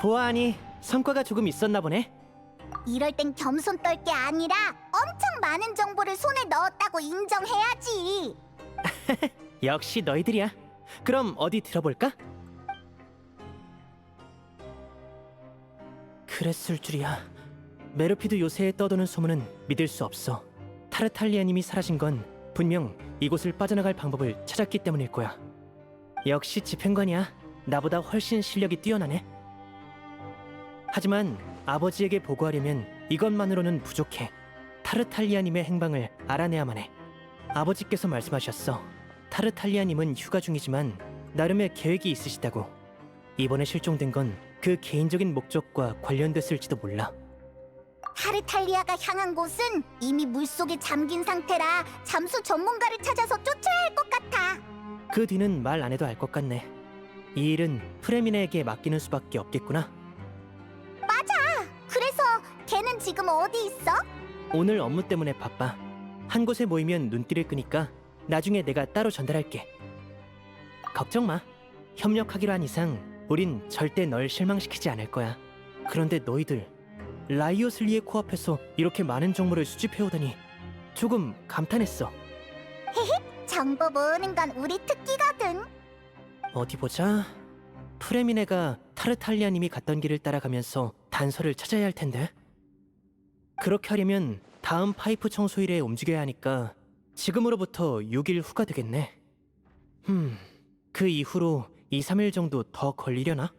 보아하니 성과가 조금 있었나 보네. 이럴 땐 겸손 떨 게 아니라 엄청 많은 정보를 손에 넣었다고 인정해야지. 역시 너희들이야. 그럼 어디 들어볼까? 그랬을 줄이야. 메르피드 요새에 떠도는 소문은 믿을 수 없어. 타르탈리아님이 사라진 건 분명 이곳을 빠져나갈 방법을 찾았기 때문일 거야. 역시 집행관이야. 나보다 훨씬 실력이 뛰어나네. 하지만 아버지에게 보고하려면 이것만으로는 부족해. 타르탈리아님의 행방을 알아내야만 해. 아버지께서 말씀하셨어. 타르탈리아님은 휴가 중이지만 나름의 계획이 있으시다고. 이번에 실종된 건 그 개인적인 목적과 관련됐을지도 몰라. 타르탈리아가 향한 곳은 이미 물속에 잠긴 상태라 잠수 전문가를 찾아서 쫓아야 할 것 같아. 그 뒤는 말 안 해도 알 것 같네. 이 일은 프레미네에게 맡기는 수밖에 없겠구나. 그래서 걔는 지금 어디 있어? 오늘 업무 때문에 바빠. 한 곳에 모이면 눈길을 끄니까 나중에 내가 따로 전달할게. 걱정 마. 협력하기로 한 이상 우린 절대 널 실망시키지 않을 거야. 그런데 너희들 라이오슬리의 코앞에서 이렇게 많은 정보를 수집해오다니 조금 감탄했어. 정보 모으는 건 우리 특기거든. 어디 보자. 프레미네가 타르탈리아님이 갔던 길을 따라가면서 단서를 찾아야 할 텐데. 그렇게 하려면 다음 파이프 청소일에 움직여야 하니까 지금으로부터 6일 후가 되겠네. 그 이후로 2, 3일 정도 더 걸리려나?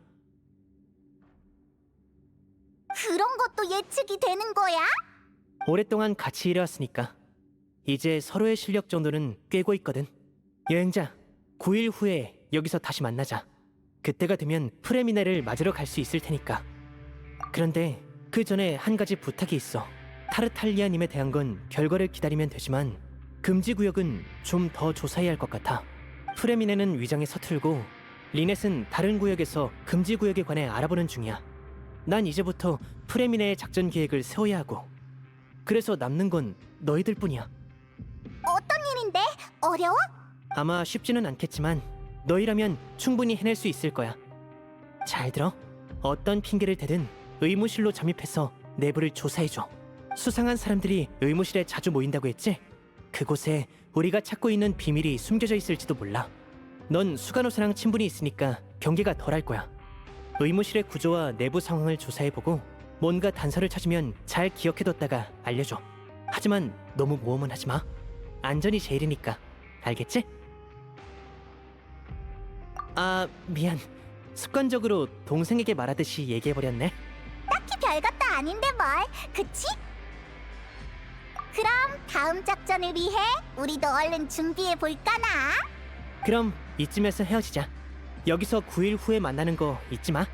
그런 것도 예측이 되는 거야? 오랫동안 같이 일해왔으니까 이제 서로의 실력 정도는 꿰고 있거든. 여행자, 9일 후에 여기서 다시 만나자. 그때가 되면 프레미네를 맞으러 갈 수 있을 테니까. 그런데 그 전에 한 가지 부탁이 있어. 타르탈리아님에 대한 건 결과를 기다리면 되지만 금지 구역은 좀 더 조사해야 할 것 같아. 프레미네는 위장에 서툴고 리넷은 다른 구역에서 금지 구역에 관해 알아보는 중이야. 난 이제부터 프레미네의 작전 계획을 세워야 하고. 그래서 남는 건 너희들 뿐이야. 어떤 일인데? 어려워? 아마 쉽지는 않겠지만 너희라면 충분히 해낼 수 있을 거야. 잘 들어. 어떤 핑계를 대든 의무실로 잠입해서 내부를 조사해줘. 수상한 사람들이 의무실에 자주 모인다고 했지? 그곳에 우리가 찾고 있는 비밀이 숨겨져 있을지도 몰라. 넌 수간호사랑 친분이 있으니까 경계가 덜할 거야. 의무실의 구조와 내부 상황을 조사해보고 뭔가 단서를 찾으면 잘 기억해뒀다가 알려줘. 하지만 너무 모험은 하지 마. 안전이 제일이니까. 알겠지? 아, 미안. 습관적으로 동생에게 말하듯이 얘기해버렸네. 딱히 별것도 아닌데 뭘, 그치? 그럼 다음 작전을 위해 우리도 얼른 준비해볼까나? 그럼 이쯤에서 헤어지자. 여기서 9일 후에 만나는 거 잊지 마.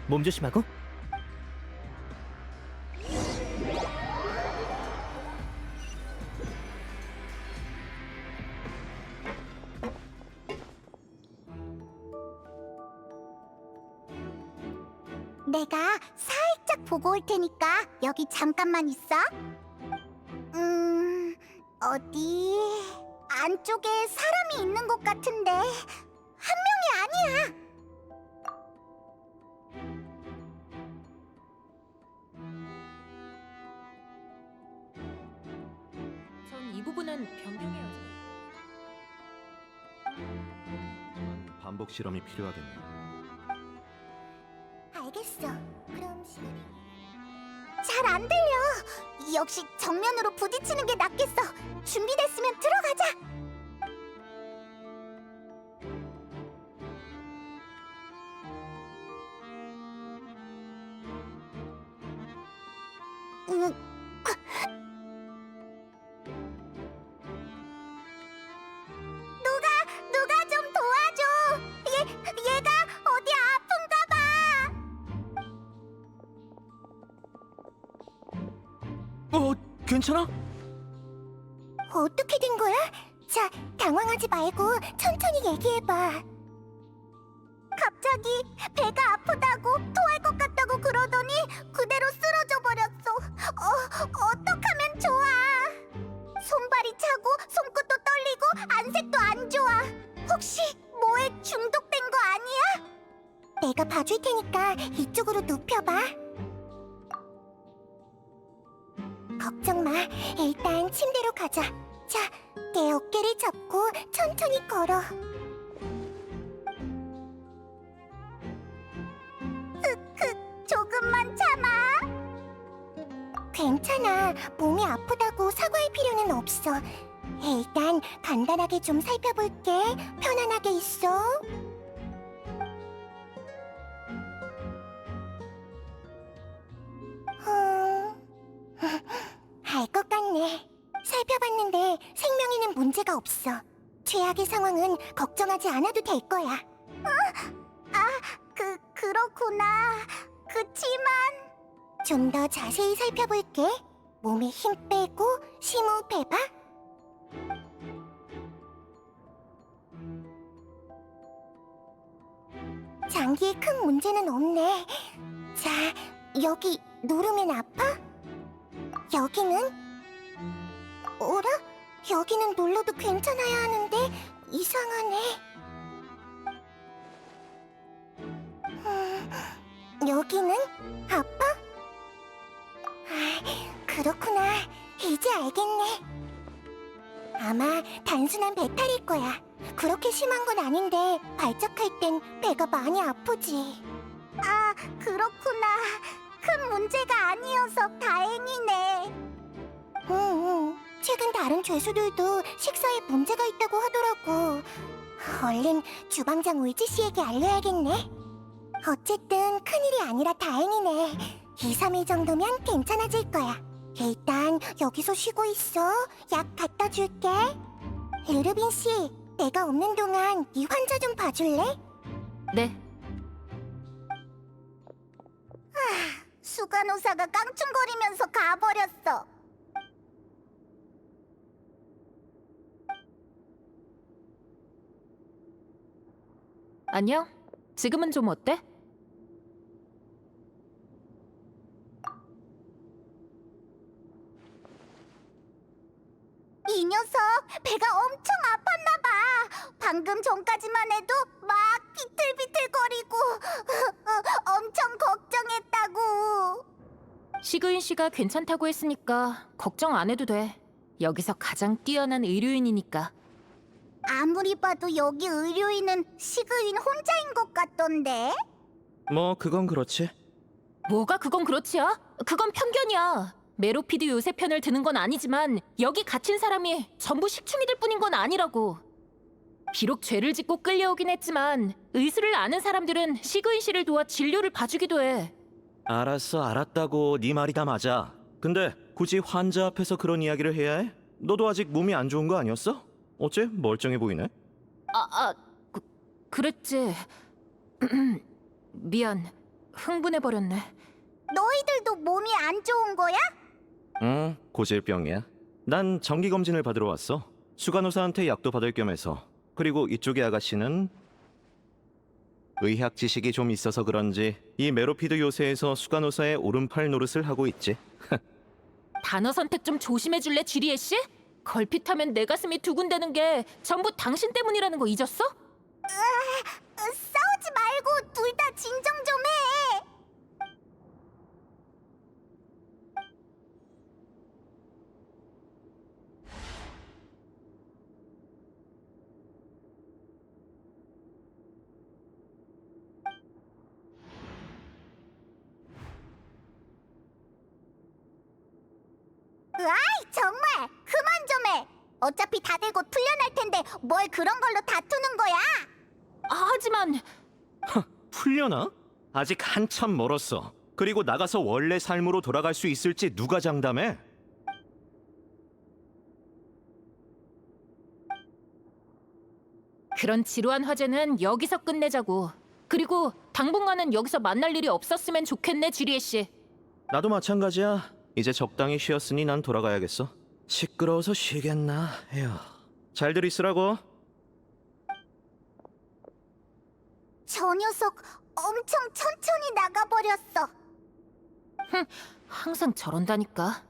몸 조심하고. 내가 살짝 보고 올 테니까 여기 잠깐만 있어. 어디... 안쪽에 사람이 있는 것 같은데 한 명이 아니야. 전 이 부분은 변경해야죠. 반복 실험이 필요하겠네요. 알겠어. 그럼 시간이... 잘 안 들려. 역시 정면으로 부딪히는 게 낫겠어. 준비됐으면 들어가자. 누가 좀 도와줘. 얘가 어디 아픈가 봐. 괜찮아? 어떻게 된 거야? 자, 당황하지 말고 천천히 얘기해봐. 갑자기 배가 아프다고 토할 것 같다고 그러더니 그대로 쓰러져 버렸어. 어떡하면 좋아? 손발이 차고 손끝도 떨리고 안색도 안 좋아. 혹시 뭐에 중독된 거 아니야? 내가 봐줄게. 봐줄 테니까 이쪽으로 눕혀봐. 걱정 마. 일단 침대로 가자. 자, 내 어깨를 잡고 천천히 걸어. 조금만 참아. 괜찮아. 몸이 아프다고 사과할 필요는 없어. 일단 간단하게 좀 살펴볼게. 편안하게 있어. 알 것 같네. 살펴봤는데 생명에는 문제가 없어. 최악의 상황은 걱정하지 않아도 될 거야. 그렇구나. 그치만 좀 더 자세히 살펴볼게. 몸에 힘 빼고 심호흡해봐. 장기에 큰 문제는 없네. 자, 여기 누르면 아파? 여기는? 어라? 여기는 눌러도 괜찮아야 하는데 이상하네. 여기는? 아파? 그렇구나. 이제 알겠네. 아마 단순한 배탈일 거야. 그렇게 심한 건 아닌데 발작할 땐 배가 많이 아프지. 아, 그렇구나. 큰 문제가 아니어서 다행이네. 최근 다른 죄수들도 식사에 문제가 있다고 하더라고. 얼른 주방장 울지 씨에게 알려야겠네. 어쨌든 큰일이 아니라 다행이네. 2, 3일 정도면 괜찮아질 거야. 일단 여기서 쉬고 있어. 약 갖다 줄게. 르르빈 씨, 내가 없는 동안 이 환자 좀 봐줄래? 네. 수간호사가 깡충거리면서 가버렸어. 안녕. 지금은 좀 어때? 이 녀석 배가 엄청 아팠나 봐. 방금 전까지만 해도 막 비틀비틀거리고 엄청 걱정했다고. 시그인 씨가 괜찮다고 했으니까 걱정 안 해도 돼. 여기서 가장 뛰어난 의료인이니까. 아무리 봐도 여기 의료인은 시그인 혼자인 것 같던데. 뭐 그건 그렇지. 뭐가 그건 그렇지야? 그건 편견이야. 메로피드 요새 편을 드는 건 아니지만 여기 갇힌 사람이 전부 식충이들 뿐인 건 아니라고. 비록 죄를 짓고 끌려오긴 했지만 의술을 아는 사람들은 시그인 씨를 도와 진료를 봐주기도 해. 알았어, 알았다고. 네 말이 다 맞아. 근데 굳이 환자 앞에서 그런 이야기를 해야 해? 너도 아직 몸이 안 좋은 거 아니었어? 어째 멀쩡해 보이네? 그랬지. 미안. 흥분해버렸네. 너희들도 몸이 안 좋은 거야? 응, 고질병이야. 난 정기검진을 받으러 왔어. 수간호사한테 약도 받을 겸해서. 그리고 이쪽의 아가씨는 의학 지식이 좀 있어서 그런지 이 메로피드 요새에서 수간호사의 오른팔 노릇을 하고 있지. 단어 선택 좀 조심해줄래, 지리에 씨? 걸핏하면 내 가슴이 두근대는 게 전부 당신 때문이라는 거 잊었어? 싸우지 말고 둘 다 진정 좀 해. 아이, 정말 그만 좀 해. 어차피 다들 곧 풀려날 텐데 뭘 그런 걸로 다투는 거야? 하지만 풀려나? 아직 한참 멀었어. 그리고 나가서 원래 삶으로 돌아갈 수 있을지 누가 장담해? 그런 지루한 화제는 여기서 끝내자고. 그리고 당분간은 여기서 만날 일이 없었으면 좋겠네, 지리에 씨. 나도 마찬가지야. 이제 적당히 쉬었으니 난 돌아가야겠어. 시끄러워서 쉬겠나? 에휴. 잘들 있으라고. 저 녀석 엄청 천천히 나가버렸어. 항상 저런다니까.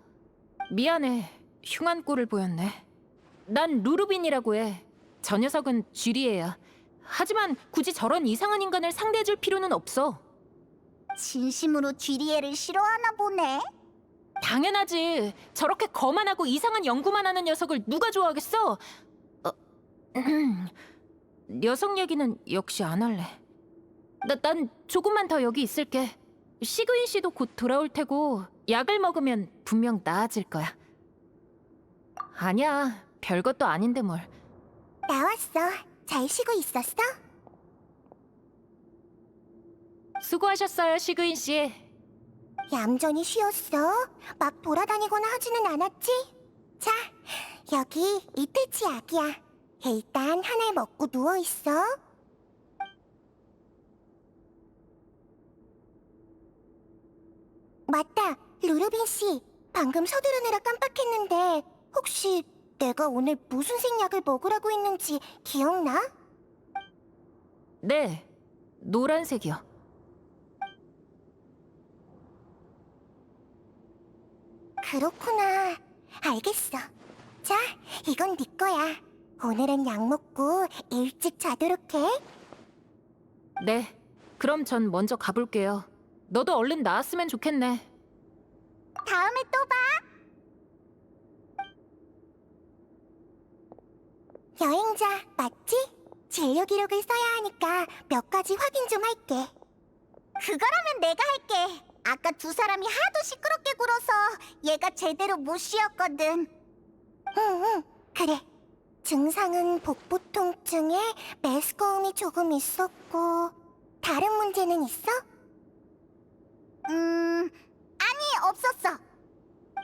미안해. 흉한 꼴을 보였네. 난 루루빈이라고 해. 저 녀석은 쥐리에야. 하지만 굳이 저런 이상한 인간을 상대해줄 필요는 없어. 진심으로 쥐리에를 싫어하나 보네. 당연하지. 저렇게 거만하고 이상한 연구만 하는 녀석을 누가 좋아하겠어? 녀석 얘기는 역시 안 할래. 난 조금만 더 여기 있을게. 시그윈 씨도 곧 돌아올 테고 약을 먹으면 분명 나아질 거야. 아니야, 별것도 아닌데 뭘. 나왔어. 잘 쉬고 있었어? 수고하셨어요, 시그윈 씨. 얌전히 쉬었어? 막 돌아다니거나 하지는 않았지? 자, 여기 이틀치 약이야. 일단 하나를 먹고 누워있어. 맞다, 루루빈 씨. 방금 서두르느라 깜빡했는데 혹시 내가 오늘 무슨 색약을 먹으라고 했는지 기억나? 네, 노란색이요. 그렇구나. 알겠어. 자, 이건 네 거야. 오늘은 약 먹고 일찍 자도록 해. 네, 그럼 전 먼저 가볼게요. 너도 얼른 나았으면 좋겠네. 다음에 또 봐. 여행자, 맞지? 진료 기록을 써야 하니까 몇 가지 확인 좀 할게. 그거라면 내가 할게. 아까 두 사람이 하도 시끄럽게 굴어서 얘가 제대로 못 쉬었거든. 응, 그래. 증상은 복부 통증에 메스꺼움이 조금 있었고 다른 문제는 있어? 아니, 없었어.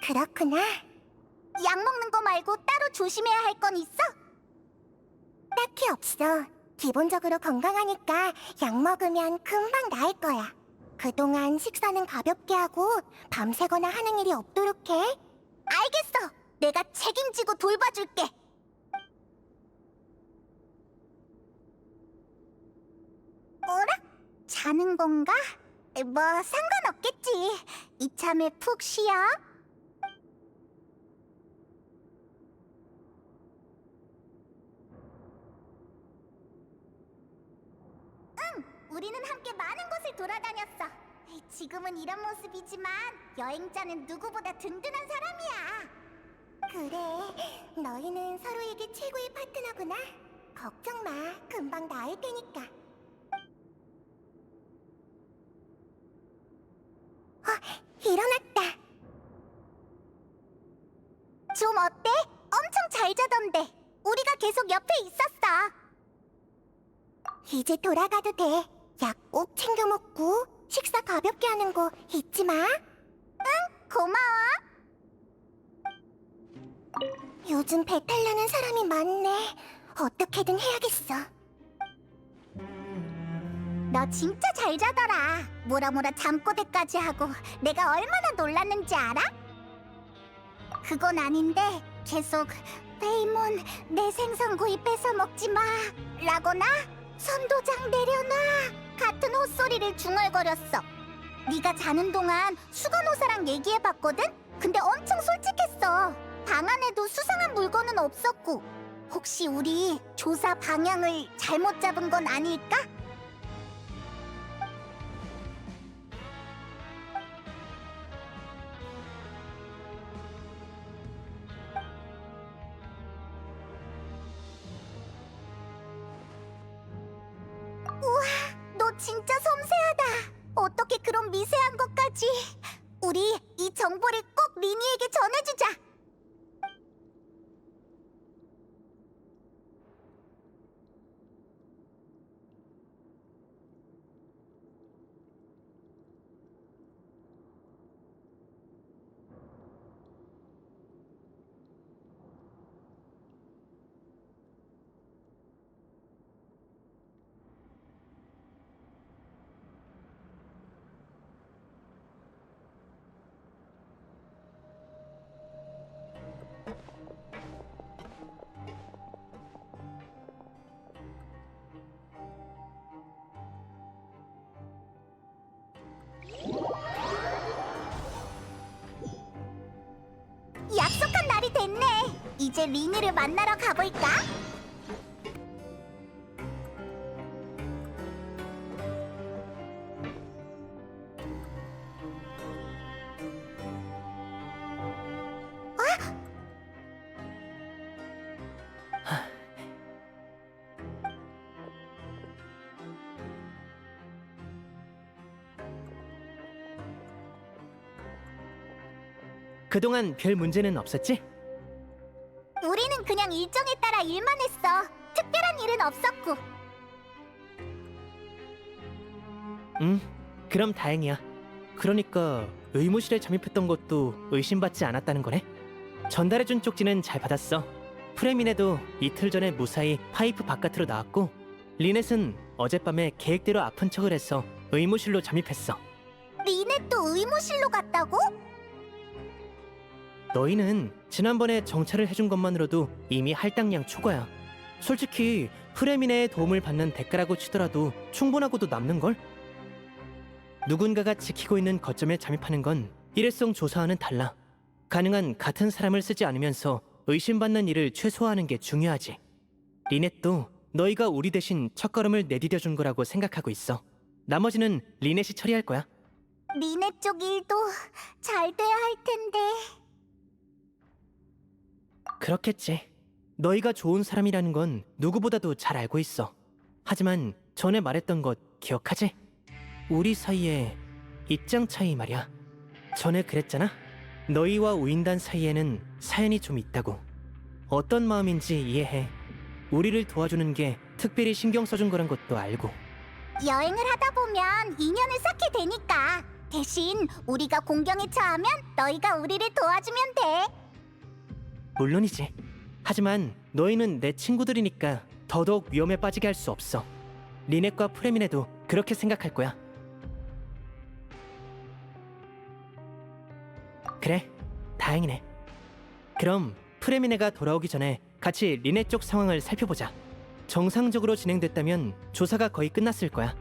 그렇구나. 약 먹는 거 말고 따로 조심해야 할 건 있어? 딱히 없어. 기본적으로 건강하니까 약 먹으면 금방 나을 거야. 그동안 식사는 가볍게 하고 밤새거나 하는 일이 없도록 해. 알겠어. 내가 책임지고 돌봐줄게. 어라? 자는 건가? 뭐 상관없겠지. 이참에 푹 쉬어. 응, 우리는 함께 많은 곳을 돌아다녔어. 지금은 이런 모습이지만 여행자는 누구보다 든든한 사람이야. 그래, 너희는 서로에게 최고의 파트너구나. 걱정 마, 금방 나을 테니까. 일어났다. 좀 어때? 엄청 잘 자던데. 우리가 계속 옆에 있었어. 이제 돌아가도 돼. 약 꼭 챙겨 먹고 식사 가볍게 하는 거 잊지 마. 응, 고마워. 요즘 배탈 나는 사람이 많네. 어떻게든 해야겠어. 너 진짜 잘 자더라. 뭐라 잠꼬대까지 하고 내가 얼마나 놀랐는지 알아? 그건 아닌데 계속 페이몬 내 생선구이 뺏어 먹지 마 라거나 선도장 내려놔 같은 헛소리를 중얼거렸어. 네가 자는 동안 수간호사랑 얘기해봤거든? 근데 엄청 솔직했어. 방 안에도 수상한 물건은 없었고. 혹시 우리 조사 방향을 잘못 잡은 건 아닐까? 너 진짜 섬세하다. 어떻게 그런 미세한 것까지. 우리 이 정보를 꼭 리니에게 전해주자. 약속한 날이 됐네. 이제 리니를 만나러 가볼까? 그동안 별 문제는 없었지? 우리는 그냥 일정에 따라 일만 했어. 특별한 일은 없었고. 그럼 다행이야. 그러니까 의무실에 잠입했던 것도 의심받지 않았다는 거네? 전달해준 쪽지는 잘 받았어. 프레미네도 이틀 전에 무사히 파이프 바깥으로 나왔고, 리넷은 어젯밤에 계획대로 아픈 척을 해서 의무실로 잠입했어. 리넷도 의무실로 갔다고? 너희는 지난번에 정찰을 해준 것만으로도 이미 할당량 초과야. 솔직히 프레미네의 도움을 받는 대가라고 치더라도 충분하고도 남는걸? 누군가가 지키고 있는 거점에 잠입하는 건 일회성 조사와는 달라. 가능한 같은 사람을 쓰지 않으면서 의심받는 일을 최소화하는 게 중요하지. 리넷도 너희가 우리 대신 첫걸음을 내디뎌준 거라고 생각하고 있어. 나머지는 리넷이 처리할 거야. 리넷 쪽 일도 잘 돼야 할 텐데. 그렇겠지. 너희가 좋은 사람이라는 건 누구보다도 잘 알고 있어. 하지만 전에 말했던 것 기억하지? 우리 사이에 입장 차이 말이야. 전에 그랬잖아. 너희와 우인단 사이에는 사연이 좀 있다고. 어떤 마음인지 이해해. 우리를 도와주는 게 특별히 신경 써준 거란 것도 알고. 여행을 하다 보면 인연을 쌓게 되니까. 대신 우리가 공경에 처하면 너희가 우리를 도와주면 돼. 물론이지. 하지만 너희는 내 친구들이니까 더더욱 위험에 빠지게 할 수 없어. 리넷과 프레미네도 그렇게 생각할 거야. 그래, 다행이네. 그럼 프레미네가 돌아오기 전에 같이 리넷 쪽 상황을 살펴보자. 정상적으로 진행됐다면 조사가 거의 끝났을 거야.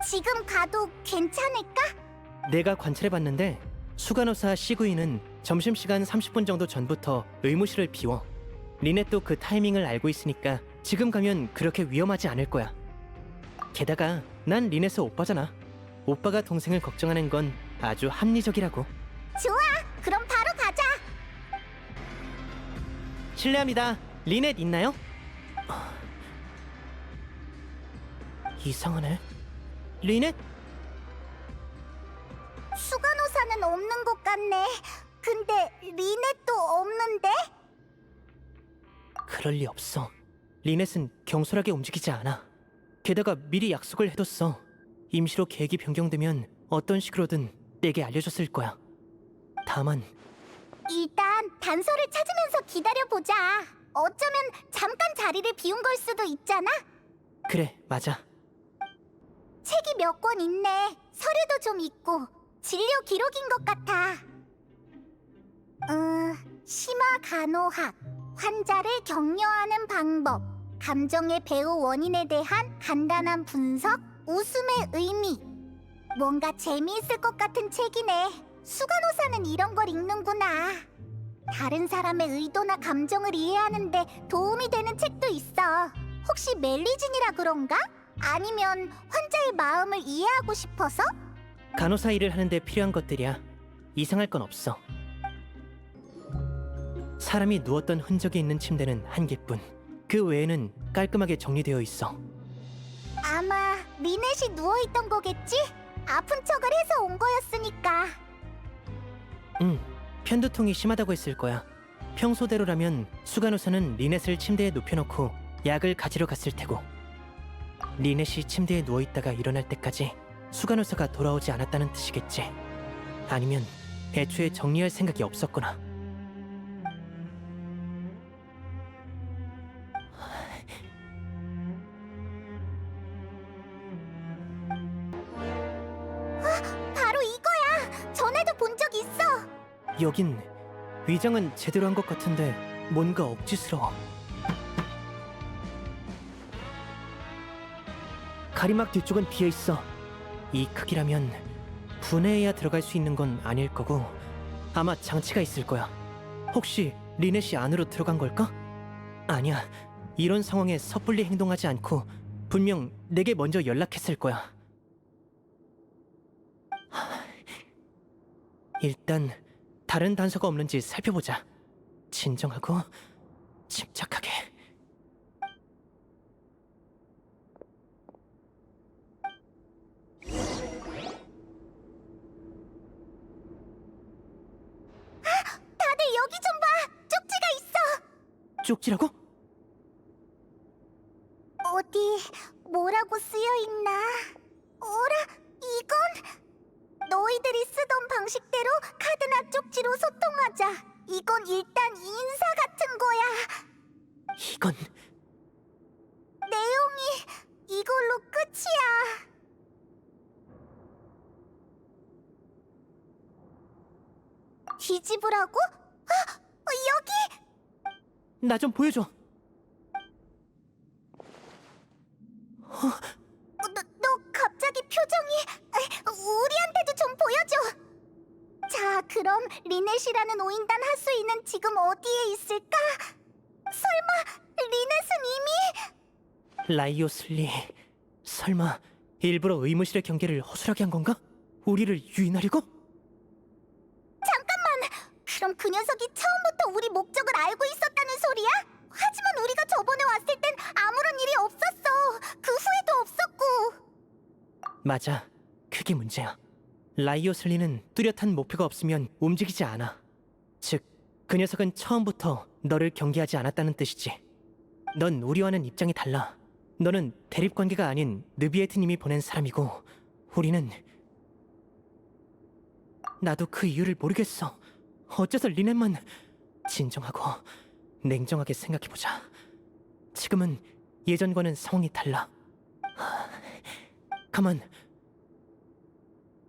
지금 가도 괜찮을까? 내가 관찰해봤는데 수간호사 시구이는 점심시간 30분 정도 전부터 의무실을 비워. 리넷도 그 타이밍을 알고 있으니까 지금 가면 그렇게 위험하지 않을 거야. 게다가 난 리넷의 오빠잖아. 오빠가 동생을 걱정하는 건 아주 합리적이라고. 좋아, 그럼 바로 가자. 실례합니다. 리넷 있나요? 이상하네. 리넷? 수간호사는 없는 것 같네. 근데 리넷도 없는데? 그럴 리 없어. 리넷은 경솔하게 움직이지 않아. 게다가 미리 약속을 해뒀어. 임시로 계획이 변경되면 어떤 식으로든 내게 알려줬을 거야. 다만 일단 단서를 찾으면서 기다려보자. 어쩌면 잠깐 자리를 비운 걸 수도 있잖아. 그래, 맞아. 책이 몇 권 있네. 서류도 좀 있고 진료 기록인 것 같아. 심화 간호학, 환자를 격려하는 방법, 감정의 배후 원인에 대한 간단한 분석, 웃음의 의미. 뭔가 재미있을 것 같은 책이네. 수간호사는 이런 걸 읽는구나. 다른 사람의 의도나 감정을 이해하는데 도움이 되는 책도 있어. 혹시 멜리진이라 그런가? 아니면 환자의 마음을 이해하고 싶어서? 간호사 일을 하는데 필요한 것들이야. 이상할 건 없어. 사람이 누웠던 흔적이 있는 침대는 한 개뿐. 그 외에는 깔끔하게 정리되어 있어. 아마 리넷이 누워있던 거겠지? 아픈 척을 해서 온 거였으니까. 편두통이 심하다고 했을 거야. 평소대로라면 수간호사는 리넷을 침대에 눕혀놓고 약을 가지러 갔을 테고, 리넷이 침대에 누워있다가 일어날 때까지 수간호사가 돌아오지 않았다는 뜻이겠지. 아니면 애초에 정리할 생각이 없었거나. 바로 이거야! 전에도 본 적 있어! 여긴 위장은 제대로 한 것 같은데 뭔가 억지스러워. 가리막 뒤쪽은 비어 있어. 이 크기라면 분해해야 들어갈 수 있는 건 아닐 거고 아마 장치가 있을 거야. 혹시 리넷이 안으로 들어간 걸까? 아니야. 이런 상황에 섣불리 행동하지 않고 분명 내게 먼저 연락했을 거야. 일단 다른 단서가 없는지 살펴보자. 진정하고 침착하게. 여기 좀 봐! 쪽지가 있어! 쪽지라고? 어디 뭐라고 쓰여있나? 어라, 이건 너희들이 쓰던 방식대로 카드나 쪽지로 소통하자. 이건 일단 인사 같은 거야. 이건 내용이 이걸로 끝이야. 뒤집으라고? 여기! 나 좀 보여줘. 너 갑자기 표정이... 우리한테도 좀 보여줘. 자, 그럼 리넷이라는 오인단 하수인은 지금 어디에 있을까? 설마 리넷은 이미... 라이오슬리, 설마 일부러 의무실의 경계를 허술하게 한 건가? 우리를 유인하려고? 잠깐만! 그럼 그 녀석이 처음부터 우리 목적을 알고 있었다는 소리야? 하지만 우리가 저번에 왔을 땐 아무런 일이 없었어. 그 후에도 없었고. 맞아, 그게 문제야. 라이오슬리는 뚜렷한 목표가 없으면 움직이지 않아. 즉, 그 녀석은 처음부터 너를 경계하지 않았다는 뜻이지. 넌 우리와는 입장이 달라. 너는 대립관계가 아닌 느비에트님이 보낸 사람이고, 우리는... 나도 그 이유를 모르겠어. 어째서 리넷만... 진정하고 냉정하게 생각해보자. 지금은 예전과는 상황이 달라. 가만.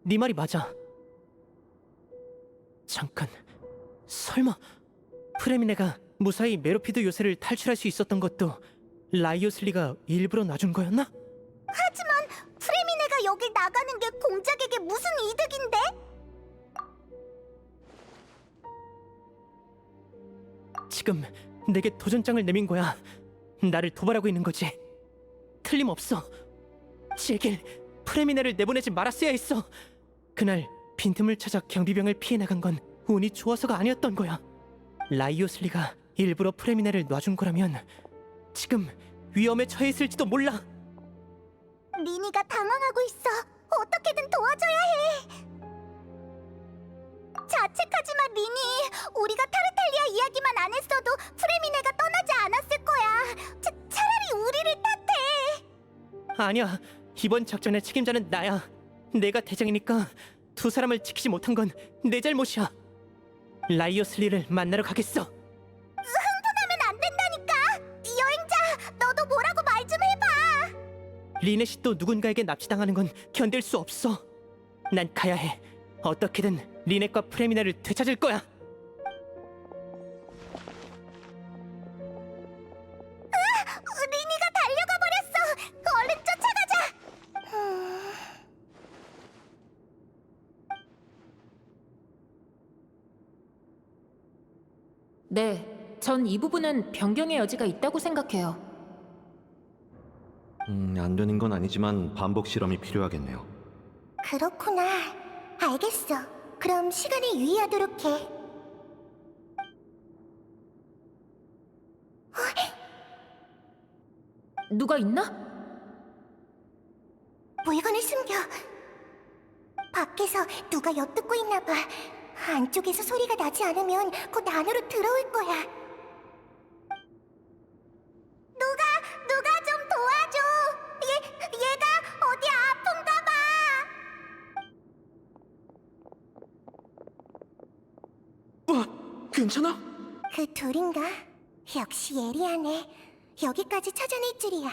네 말이 맞아. 잠깐. 설마 프레미네가 무사히 메로피드 요새를 탈출할 수 있었던 것도 라이오슬리가 일부러 놔준 거였나? 하지만 프레미네가 여길 나가는 게 공작에게 무슨 이득인데? 지금 내게 도전장을 내민 거야. 나를 도발하고 있는 거지. 틀림없어. 제길 프레미네를 내보내지 말았어야 했어. 그날 빈틈을 찾아 경비병을 피해 나간 건 운이 좋아서가 아니었던 거야. 라이오슬리가 일부러 프레미네를 놔준 거라면 지금 위험에 처했을지도 몰라. 리니가 당황하고 있어. 어떻게든 도와줘야 해. 자책하지 마, 리니. 우리가 타르탈리아 이야기만 안 했어도 프레미네가 떠나지 않았을 거야. 차라리 우리를 탓해. 아니야. 이번 작전의 책임자는 나야. 내가 대장이니까 두 사람을 지키지 못한 건 내 잘못이야. 라이오슬리를 만나러 가겠어. 흥분하면 안 된다니까. 여행자, 너도 뭐라고 말 좀 해봐. 리넷이 또 누군가에게 납치당하는 건 견딜 수 없어. 난 가야 해. 어떻게든 리넷과 프레미나를 되찾을 거야. 리니가 달려가 버렸어. 얼른 쫓아가자. 네, 전 이 부분은 변경의 여지가 있다고 생각해요. 안 되는 건 아니지만 반복 실험이 필요하겠네요. 그렇구나. 알겠어. 그럼 시간을 유의하도록 해. 누가 있나? 물건을 숨겨. 밖에서 누가 엿듣고 있나 봐. 안쪽에서 소리가 나지 않으면 곧 안으로 들어올 거야. 누가 좀 도와줘. 얘가 어디 아픈가 봐. 와, 괜찮아? 그 둘인가? 역시 예리하네. 여기까지 찾아낼 줄이야.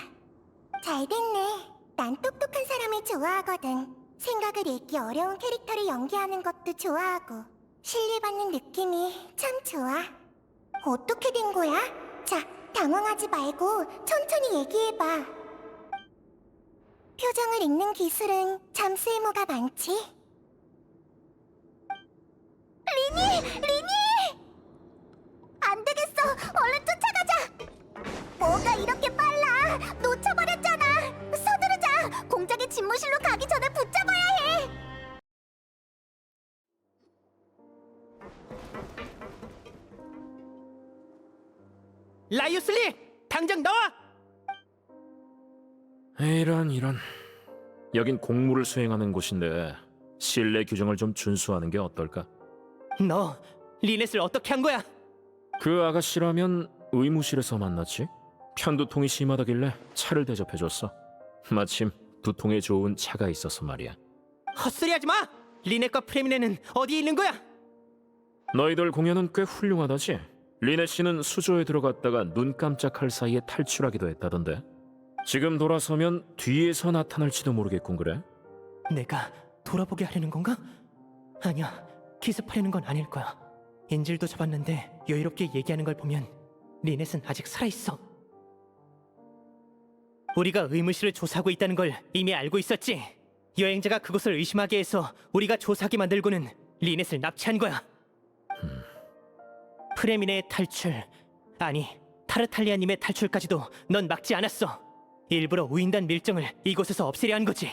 잘 됐네. 난 똑똑한 사람을 좋아하거든. 생각을 읽기 어려운 캐릭터를 연기하는 것도 좋아하고 신뢰받는 느낌이 참 좋아. 어떻게 된 거야? 자, 당황하지 말고 천천히 얘기해봐. 표정을 읽는 기술은 참 쓸모가 많지. 리니! 안 되겠어! 얼른 쫓아가자! 뭐가 이렇게 빨라! 놓쳐버렸잖아! 서두르자! 공작의 집무실로 가기 전에 붙잡아야 해! 라이오슬리! 당장 나와! 이런 여긴 공무를 수행하는 곳인데 신뢰 규정을 좀 준수하는 게 어떨까? 너 리넷을 어떻게 한 거야? 그 아가씨라면 의무실에서 만났지. 편두통이 심하다길래 차를 대접해줬어. 마침 두통에 좋은 차가 있어서 말이야. 헛소리하지 마! 리넷과 프레미네는 어디에 있는 거야? 너희들 공연은 꽤 훌륭하다지. 리넷 씨는 수조에 들어갔다가 눈 깜짝할 사이에 탈출하기도 했다던데. 지금 돌아서면 뒤에서 나타날지도 모르겠군 그래. 내가 돌아보게 하려는 건가? 아니야, 기습하려는 건 아닐 거야. 인질도 잡았는데 여유롭게 얘기하는 걸 보면 리넷은 아직 살아있어. 우리가 의무실을 조사하고 있다는 걸 이미 알고 있었지. 여행자가 그곳을 의심하게 해서 우리가 조사하게 만들고는 리넷을 납치한 거야. 프레미네의 탈출, 아니 타르탈리아님의 탈출까지도 넌 막지 않았어. 일부러 우인단 밀정을 이곳에서 없애려 한 거지.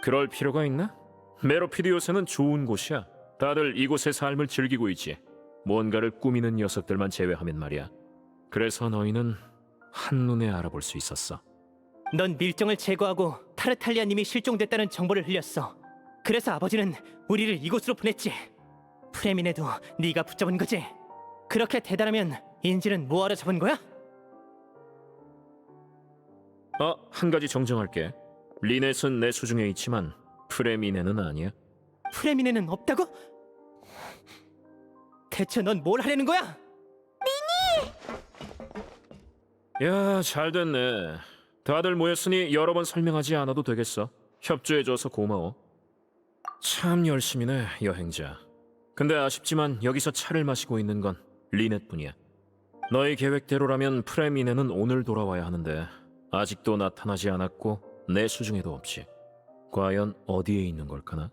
그럴 필요가 있나? 메로피드 요새는 좋은 곳이야. 다들 이곳의 삶을 즐기고 있지. 뭔가를 꾸미는 녀석들만 제외하면 말이야. 그래서 너희는 한눈에 알아볼 수 있었어. 넌 밀정을 제거하고 타르탈리아님이 실종됐다는 정보를 흘렸어. 그래서 아버지는 우리를 이곳으로 보냈지. 프레미네도 네가 붙잡은 거지. 그렇게 대단하면 인질은 뭐하러 잡은 거야? 한 가지 정정할게. 리넷은 내 수중에 있지만 프레미네는 아니야. 프레미네는 없다고? 대체 넌 뭘 하려는 거야? 야, 잘 됐네. 다들 모였으니 여러 번 설명하지 않아도 되겠어. 협조해줘서 고마워. 참 열심히네, 여행자. 근데 아쉽지만 여기서 차를 마시고 있는 건 리넷뿐이야. 너희 계획대로라면 프레미네는 오늘 돌아와야 하는데 아직도 나타나지 않았고 내 수중에도 없지. 과연 어디에 있는 걸까나?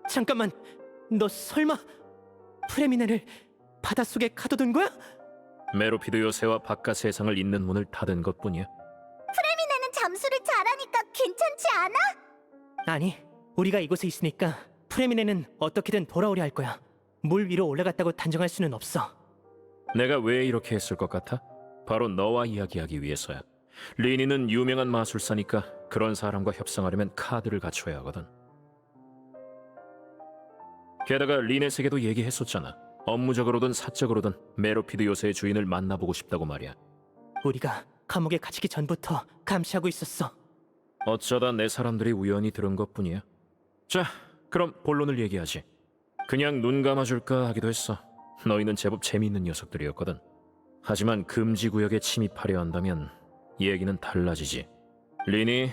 잠깐만, 너 설마 프레미네를 바닷속에 가둬둔 거야? 메로피드 요새와 바깥 세상을 잇는 문을 닫은 것뿐이야. 나는 잠수를 잘하니까 괜찮지 않아? 아니, 우리가 이곳에 있으니까 프레미네는 어떻게든 돌아오려 할 거야. 물 위로 올라갔다고 단정할 수는 없어. 내가 왜 이렇게 했을 것 같아? 바로 너와 이야기하기 위해서야. 리니는 유명한 마술사니까 그런 사람과 협상하려면 카드를 갖춰야 하거든. 게다가 리넷에게도 얘기했었잖아. 업무적으로든 사적으로든 메로피드 요새의 주인을 만나보고 싶다고 말이야. 우리가 감옥에 갇히기 전부터 감시하고 있었어. 어쩌다 내 사람들이 우연히 들은 것뿐이야. 자, 그럼 본론을 얘기하지. 그냥 눈 감아줄까 하기도 했어. 너희는 제법 재미있는 녀석들이었거든. 하지만 금지구역에 침입하려 한다면 얘기는 달라지지. 리니,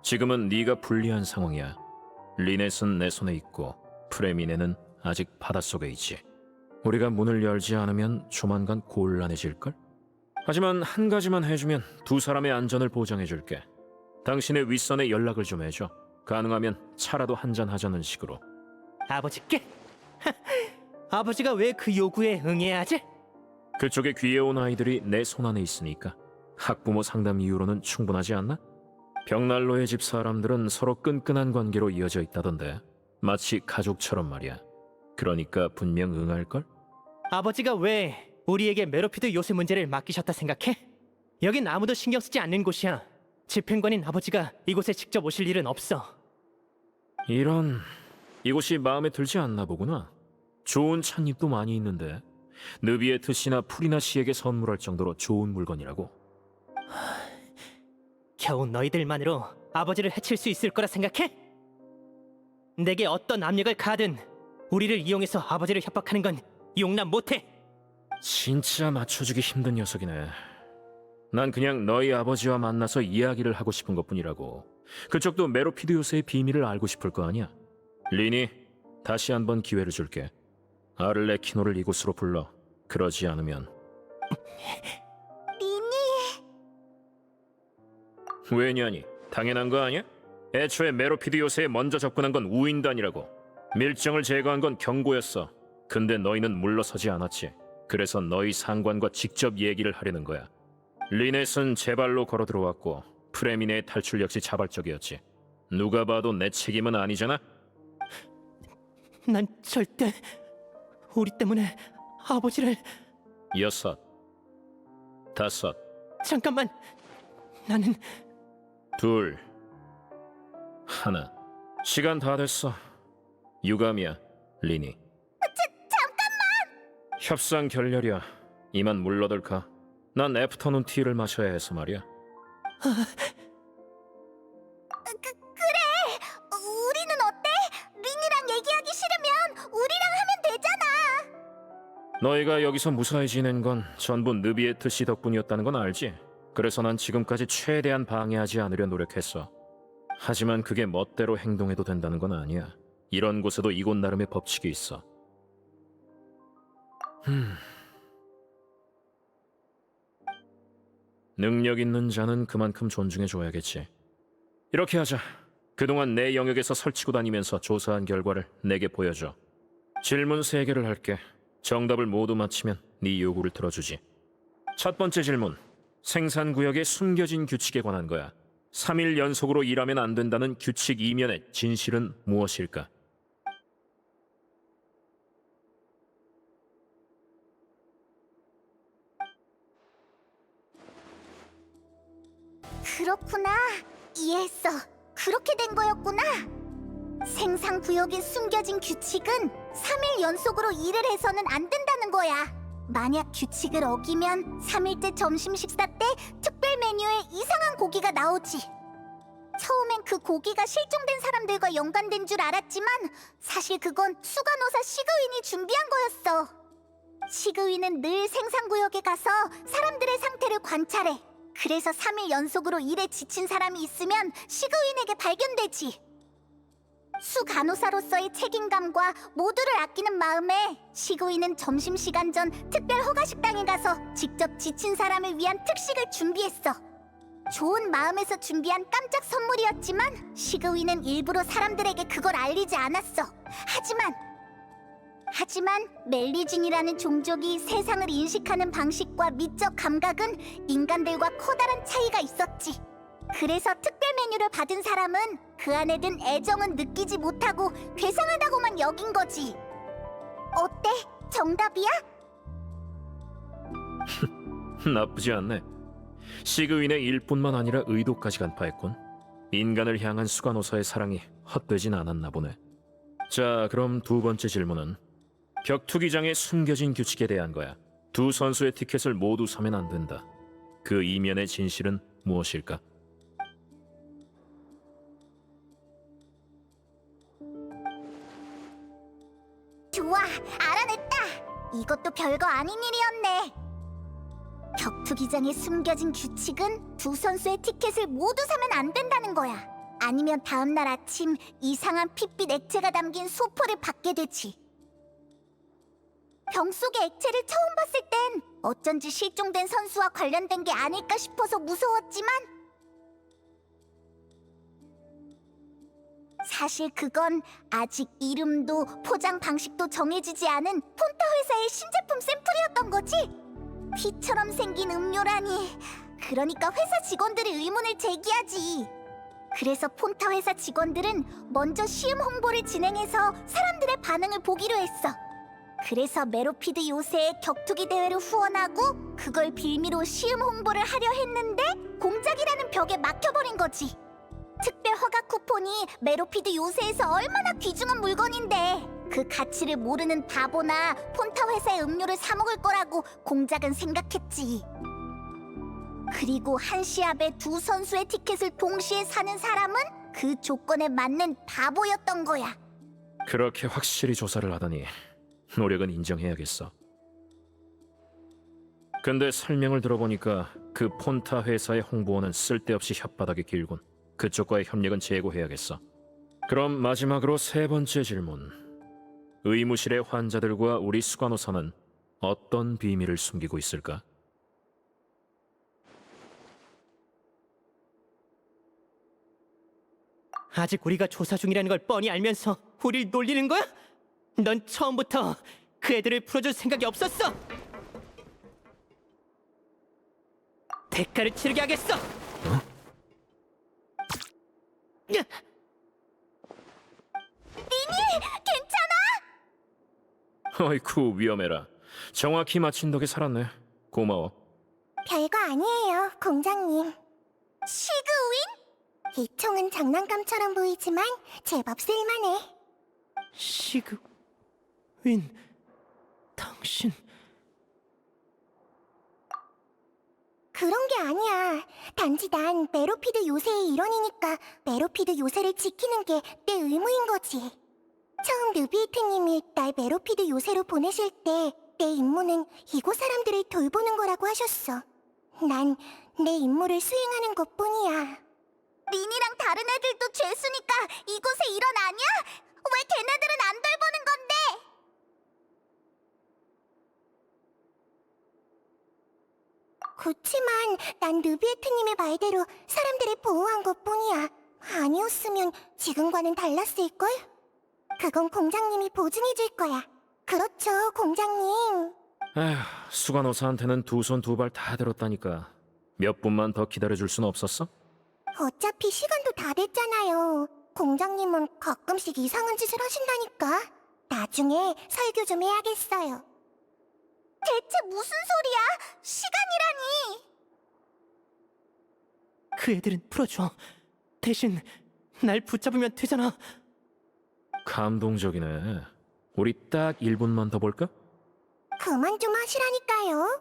지금은 네가 불리한 상황이야. 리넷은 내 손에 있고 프레미네는 아직 바닷속에 있지. 우리가 문을 열지 않으면 조만간 곤란해질걸? 하지만 한 가지만 해주면 두 사람의 안전을 보장해줄게. 당신의 윗선에 연락을 좀 해줘. 가능하면 차라도 한잔 하자는 식으로. 아버지께? 아버지가 왜 그 요구에 응해야 하지? 그쪽에 귀해온 아이들이 내 손안에 있으니까. 학부모 상담 이후로는 충분하지 않나? 벽난로의 집 사람들은 서로 끈끈한 관계로 이어져 있다던데. 마치 가족처럼 말이야. 그러니까 분명 응할걸? 아버지가 왜 우리에게 메로피드 요새 문제를 맡기셨다 생각해? 여긴 아무도 신경 쓰지 않는 곳이야. 집행관인 아버지가 이곳에 직접 오실 일은 없어. 이곳이 마음에 들지 않나 보구나. 좋은 찻잎도 많이 있는데 느비에트 씨나 프리나 씨에게 선물할 정도로 좋은 물건이라고. 겨우 너희들만으로 아버지를 해칠 수 있을 거라 생각해? 내게 어떤 압력을 가하든 우리를 이용해서 아버지를 협박하는 건 용납 못해. 진짜 맞춰주기 힘든 녀석이네. 난 그냥 너희 아버지와 만나서 이야기를 하고 싶은 것뿐이라고. 그쪽도 메로피드 요새의 비밀을 알고 싶을 거 아니야. 리니, 다시 한번 기회를 줄게. 아를레키노를 이곳으로 불러. 그러지 않으면 리니, 왜냐니? 당연한 거 아니야? 애초에 메로피드 요새에 먼저 접근한 건 우인단이라고. 밀정을 제거한 건 경고였어. 근데 너희는 물러서지 않았지. 그래서 너희 상관과 직접 얘기를 하려는 거야. 리넷은 제 발로 걸어 들어왔고 프레미네의 탈출 역시 자발적이었지. 누가 봐도 내 책임은 아니잖아? 난 절대 우리 때문에 아버지를... 6, 5, 잠깐만, 나는... 2, 1. 시간 다 됐어. 유감이야, 리니. 협상 결렬이야. 이만 물러들까? 난 애프터눈 티를 마셔야 해서 말이야. 그래. 우리는 어때? 린이랑 얘기하기 싫으면 우리랑 하면 되잖아. 너희가 여기서 무사히 지낸 건 전부 느비에트 씨 덕분이었다는 건 알지? 그래서 난 지금까지 최대한 방해하지 않으려 노력했어. 하지만 그게 멋대로 행동해도 된다는 건 아니야. 이런 곳에도 이곳 나름의 법칙이 있어. 능력 있는 자는 그만큼 존중해줘야겠지. 이렇게 하자. 그동안 내 영역에서 설치고 다니면서 조사한 결과를 내게 보여줘. 질문 3개를 할게. 정답을 모두 맞히면 네 요구를 들어주지. 첫 번째 질문. 생산구역의 숨겨진 규칙에 관한 거야. 3일 연속으로 일하면 안 된다는 규칙 이면의 진실은 무엇일까? 그렇구나. 이해했어. 그렇게 된 거였구나. 생산구역에 숨겨진 규칙은 3일 연속으로 일을 해서는 안 된다는 거야. 만약 규칙을 어기면 3일째 점심 식사 때 특별 메뉴에 이상한 고기가 나오지. 처음엔 그 고기가 실종된 사람들과 연관된 줄 알았지만 사실 그건 수간호사 시그윈이 준비한 거였어. 시그윈은 늘 생산구역에 가서 사람들의 상태를 관찰해. 그래서 3일 연속으로 일에 지친 사람이 있으면 시그윈에게 발견되지. 수간호사로서의 책임감과 모두를 아끼는 마음에 시그윈은 점심시간 전 특별 허가식당에 가서 직접 지친 사람을 위한 특식을 준비했어. 좋은 마음에서 준비한 깜짝 선물이었지만 시그윈은 일부러 사람들에게 그걸 알리지 않았어. 하지만 멜리진이라는 종족이 세상을 인식하는 방식과 미적 감각은 인간들과 커다란 차이가 있었지. 그래서 특별 메뉴를 받은 사람은 그 안에 든 애정은 느끼지 못하고 괴상하다고만 여긴 거지. 어때? 정답이야? 나쁘지 않네. 시그윈의 일뿐만 아니라 의도까지 간파했군. 인간을 향한 수간호사의 사랑이 헛되진 않았나 보네. 자, 그럼 두 번째 질문은 격투기장의 숨겨진 규칙에 대한 거야. 두 선수의 티켓을 모두 사면 안 된다. 그 이면의 진실은 무엇일까? 좋아, 알아냈다. 이것도 별거 아닌 일이었네. 격투기장에 숨겨진 규칙은 두 선수의 티켓을 모두 사면 안 된다는 거야. 아니면 다음날 아침 이상한 핏빛 액체가 담긴 소포를 받게 되지. 병 속의 액체를 처음 봤을 땐 어쩐지 실종된 선수와 관련된 게 아닐까 싶어서 무서웠지만 사실 그건 아직 이름도 포장 방식도 정해지지 않은 폰타 회사의 신제품 샘플이었던 거지. 피처럼 생긴 음료라니. 그러니까 회사 직원들이 의문을 제기하지. 그래서 폰타 회사 직원들은 먼저 시음 홍보를 진행해서 사람들의 반응을 보기로 했어. 그래서 메로피드 요새의 격투기 대회를 후원하고 그걸 빌미로 시음 홍보를 하려 했는데 공작이라는 벽에 막혀버린 거지. 특별 허가 쿠폰이 메로피드 요새에서 얼마나 귀중한 물건인데 그 가치를 모르는 바보나 폰타 회사의 음료를 사 먹을 거라고 공작은 생각했지. 그리고 한 시합에 두 선수의 티켓을 동시에 사는 사람은 그 조건에 맞는 바보였던 거야. 그렇게 확실히 조사를 하다니 노력은 인정해야겠어. 근데 설명을 들어보니까 그 폰타 회사의 홍보원은 쓸데없이 혓바닥이 길군. 그쪽과의 협력은 재고해야겠어. 그럼 마지막으로 세 번째 질문. 의무실의 환자들과 우리 수간호사는 어떤 비밀을 숨기고 있을까? 아직 우리가 조사 중이라는 걸 뻔히 알면서 우릴 놀리는 거야? 넌 처음부터 그 애들을 풀어줄 생각이 없었어! 대가를 치르게 하겠어! 괜찮아? 어이쿠, 위험해라. 정확히 맞힌 덕에 살았네. 고마워. 별거 아니에요, 공장님. 시그윈? 이 총은 장난감처럼 보이지만 제법 쓸만해. 시그윈, 당신 그런 게 아니야. 단지 난 메로피드 요새의 일원이니까 메로피드 요새를 지키는 게 내 의무인 거지. 처음 느비에트님이 날 메로피드 요새로 보내실 때 내 임무는 이곳 사람들을 돌보는 거라고 하셨어. 난 내 임무를 수행하는 것뿐이야. 린이랑 다른 애들도 죄수니까 이곳의 일원 아니야? 왜 걔네들은 안 돌보는 건데? 그치만 난 느비에트님의 말대로 사람들을 보호한 것뿐이야. 아니었으면 지금과는 달랐을걸? 그건 공장님이 보증해줄 거야. 그렇죠, 공장님. 에휴, 수간호사한테는 두 손 두 발 다 들었다니까. 몇 분만 더 기다려줄 순 없었어? 어차피 시간도 다 됐잖아요. 공장님은 가끔씩 이상한 짓을 하신다니까. 나중에 설교 좀 해야겠어요. 대체 무슨 소리야? 시간이라니! 그 애들은 풀어줘. 대신 날 붙잡으면 되잖아. 감동적이네. 우리 딱 1분만 더 볼까? 그만 좀 하시라니까요.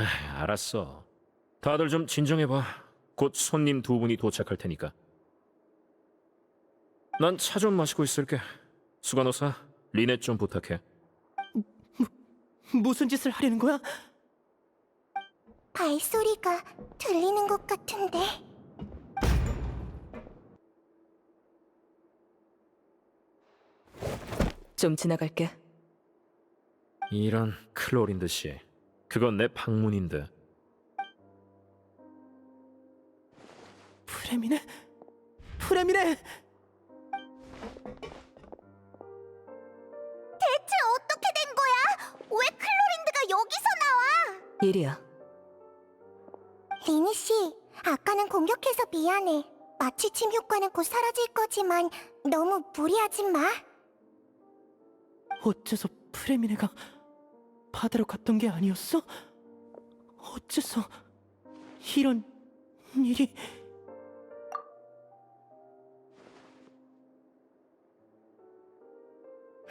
에휴, 알았어. 다들 좀 진정해봐. 곧 손님 두 분이 도착할 테니까. 난 차 좀 마시고 있을게. 수간호사, 리넷 좀 부탁해. 무슨 짓을 하려는 거야? 발소리가 들리는 것 같은데. 좀 지나갈게. 이런 클로린드 씨. 그건 내 방문인데. 프레미네? 프레미네! 대체 어떻게 된 거야? 왜 클로린드가 여기서 나와? 일이야. 리니 씨, 아까는 공격해서 미안해. 마취 침 효과는 곧 사라질 거지만 너무 무리하지 마. 어째서 프레미네가 바다로 갔던 게 아니었어? 어째서 이런 일이...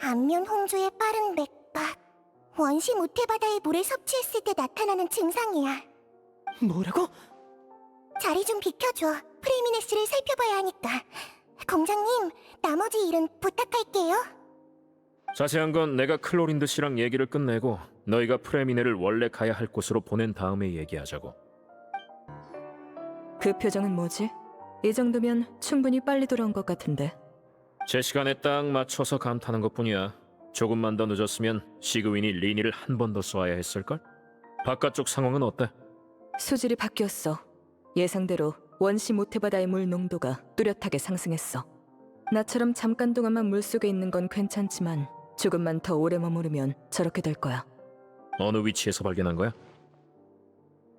안면 홍조의 빠른 맥박. 원시 모태바다의 물을 섭취했을 때 나타나는 증상이야. 뭐라고? 자리 좀 비켜줘. 프레미네 씨를 살펴봐야 하니까. 공장님, 나머지 일은 부탁할게요. 자세한 건 내가 클로린드 씨랑 얘기를 끝내고 너희가 프레미네를 원래 가야 할 곳으로 보낸 다음에 얘기하자고. 그 표정은 뭐지? 이 정도면 충분히 빨리 돌아온 것 같은데. 제 시간에 딱 맞춰서 감탄한 것뿐이야. 조금만 더 늦었으면 시그윈이 리니를 한 번 더 쏘아야 했을걸? 바깥쪽 상황은 어때? 수질이 바뀌었어. 예상대로 원시 모태바다의 물 농도가 뚜렷하게 상승했어. 나처럼 잠깐 동안만 물속에 있는 건 괜찮지만 조금만 더 오래 머무르면 저렇게 될 거야. 어느 위치에서 발견한 거야?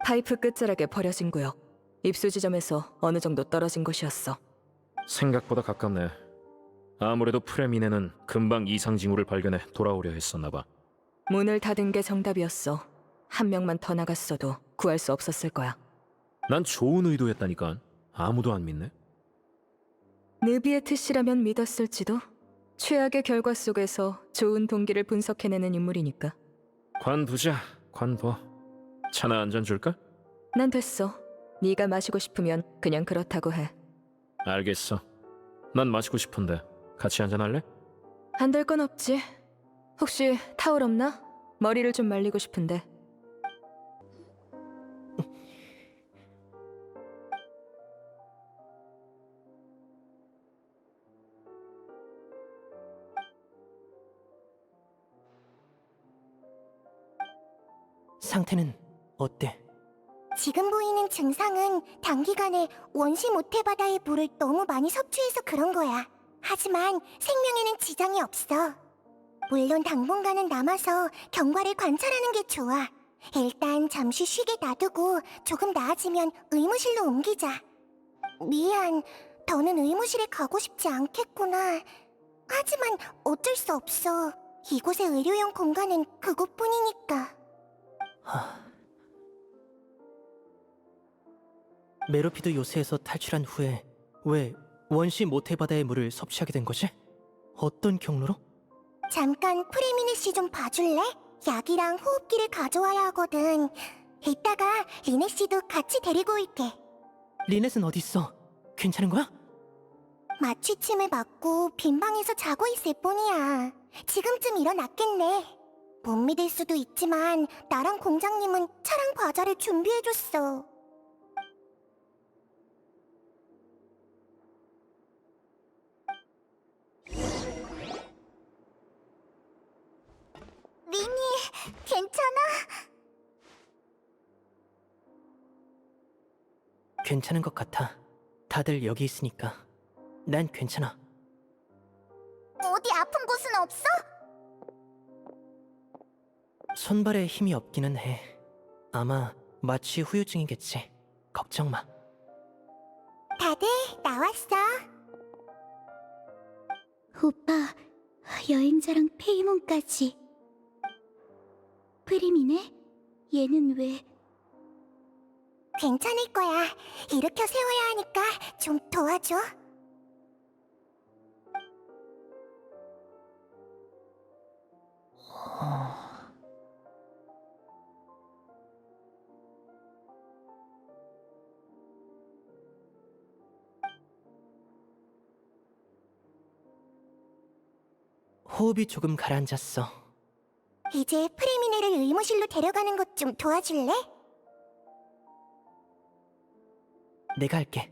파이프 끝자락에 버려진 구역. 입수 지점에서 어느 정도 떨어진 곳이었어. 생각보다 가깝네. 아무래도 프레미네는 금방 이상 징후를 발견해 돌아오려 했었나 봐. 문을 닫은 게 정답이었어. 한 명만 더 나갔어도 구할 수 없었을 거야. 난 좋은 의도였다니까. 아무도 안 믿네. 느비에트 씨라면 믿었을지도. 최악의 결과 속에서 좋은 동기를 분석해내는 인물이니까. 관두자, 관둬. 차나 한 잔 줄까? 난 됐어. 네가 마시고 싶으면 그냥 그렇다고 해. 알겠어. 난 마시고 싶은데 같이 한잔 할래? 안 될 건 없지. 혹시 타올 없나? 머리를 좀 말리고 싶은데. 상태는 어때? 지금 보이는 증상은 단기간에 원시 모태바다의 물을 너무 많이 섭취해서 그런 거야. 하지만 생명에는 지장이 없어. 물론 당분간은 남아서 경과를 관찰하는 게 좋아. 일단 잠시 쉬게 놔두고 조금 나아지면 의무실로 옮기자. 미안, 더는 의무실에 가고 싶지 않겠구나. 하지만 어쩔 수 없어. 이곳의 의료용 공간은 그곳뿐이니까. 메로피드 요새에서 탈출한 후에 왜 원시 모태바다의 물을 섭취하게 된 거지? 어떤 경로로? 잠깐 프레미네 씨 좀 봐줄래? 약이랑 호흡기를 가져와야 하거든. 이따가 리네 씨도 같이 데리고 올게. 리넷은 어딨어? 괜찮은 거야? 마취침을 맞고 빈 방에서 자고 있을 뿐이야. 지금쯤 일어났겠네. 못 믿을 수도 있지만 나랑 공장님은 차랑 과자를 준비해줬어. 리니, 괜찮아? 괜찮은 것 같아. 다들 여기 있으니까. 난 괜찮아. 어디 아픈 곳은 없어? 손발에 힘이 없기는 해. 아마 마취 후유증이겠지. 걱정 마. 다들 나왔어. 오빠, 여행자랑 페이몬까지. 프림이네? 얘는 왜... 괜찮을 거야. 일으켜 세워야 하니까 좀 도와줘. 호흡이 조금 가라앉았어. 이제 프레미네를 의무실로 데려가는 것 좀 도와줄래? 내가 할게.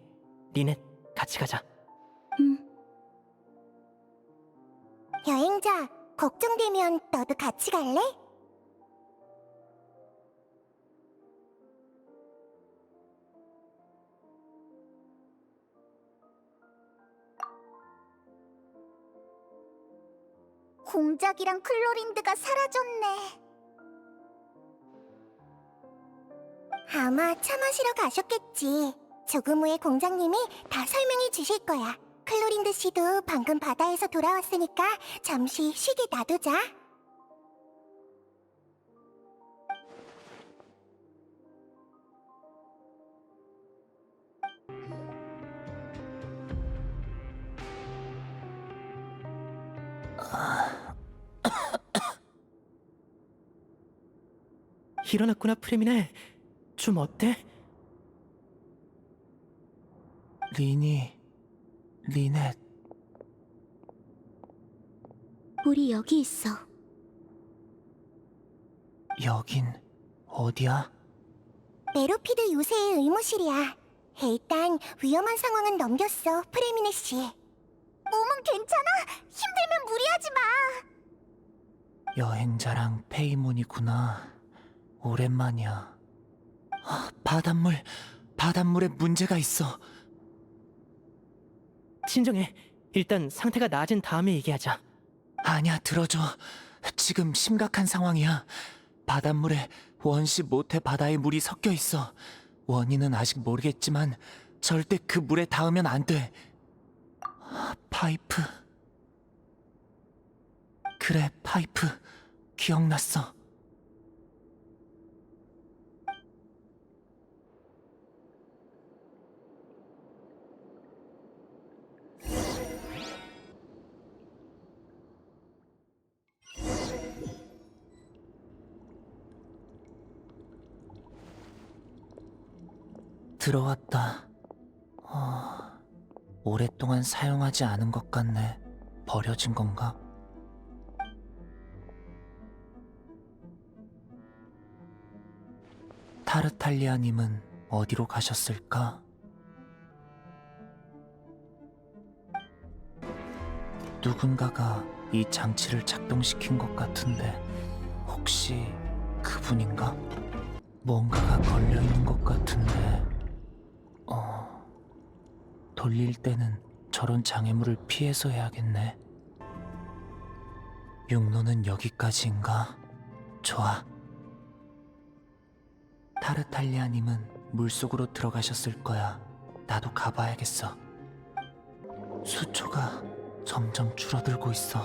리넷, 같이 가자. 여행자, 걱정되면 너도 같이 갈래? 공작이랑 클로린드가 사라졌네. 아마 차 마시러 가셨겠지. 조금 후에 공장님이 다 설명해 주실 거야. 클로린드 씨도 방금 바다에서 돌아왔으니까 잠시 쉬게 놔두자. 일어났구나, 프레미네. 좀 어때? 리넷, 우리 여기 있어. 여긴 어디야? 메로피드 요새의 의무실이야. 일단 위험한 상황은 넘겼어, 프레미네 씨. 몸은 괜찮아? 힘들면 무리하지 마. 여행자랑 페이몬이구나. 오랜만이야. 바닷물에 문제가 있어. 진정해. 일단 상태가 나아진 다음에 얘기하자. 아니야, 들어줘. 지금 심각한 상황이야. 바닷물에 원시 모태 바다의 물이 섞여 있어. 원인은 아직 모르겠지만 절대 그 물에 닿으면 안 돼. 파이프. 그래, 파이프. 기억났어. 들어왔다. 오랫동안 사용하지 않은 것 같네. 버려진 건가? 타르탈리아님은 어디로 가셨을까? 누군가가 이 장치를 작동시킨 것 같은데 혹시 그분인가? 뭔가가 걸려있는 것 같은데 돌릴 때는 저런 장애물을 피해서 해야겠네. 육로는 여기까지인가? 좋아. 타르탈리아님은 물속으로 들어가셨을 거야. 나도 가봐야겠어. 수초가 점점 줄어들고 있어.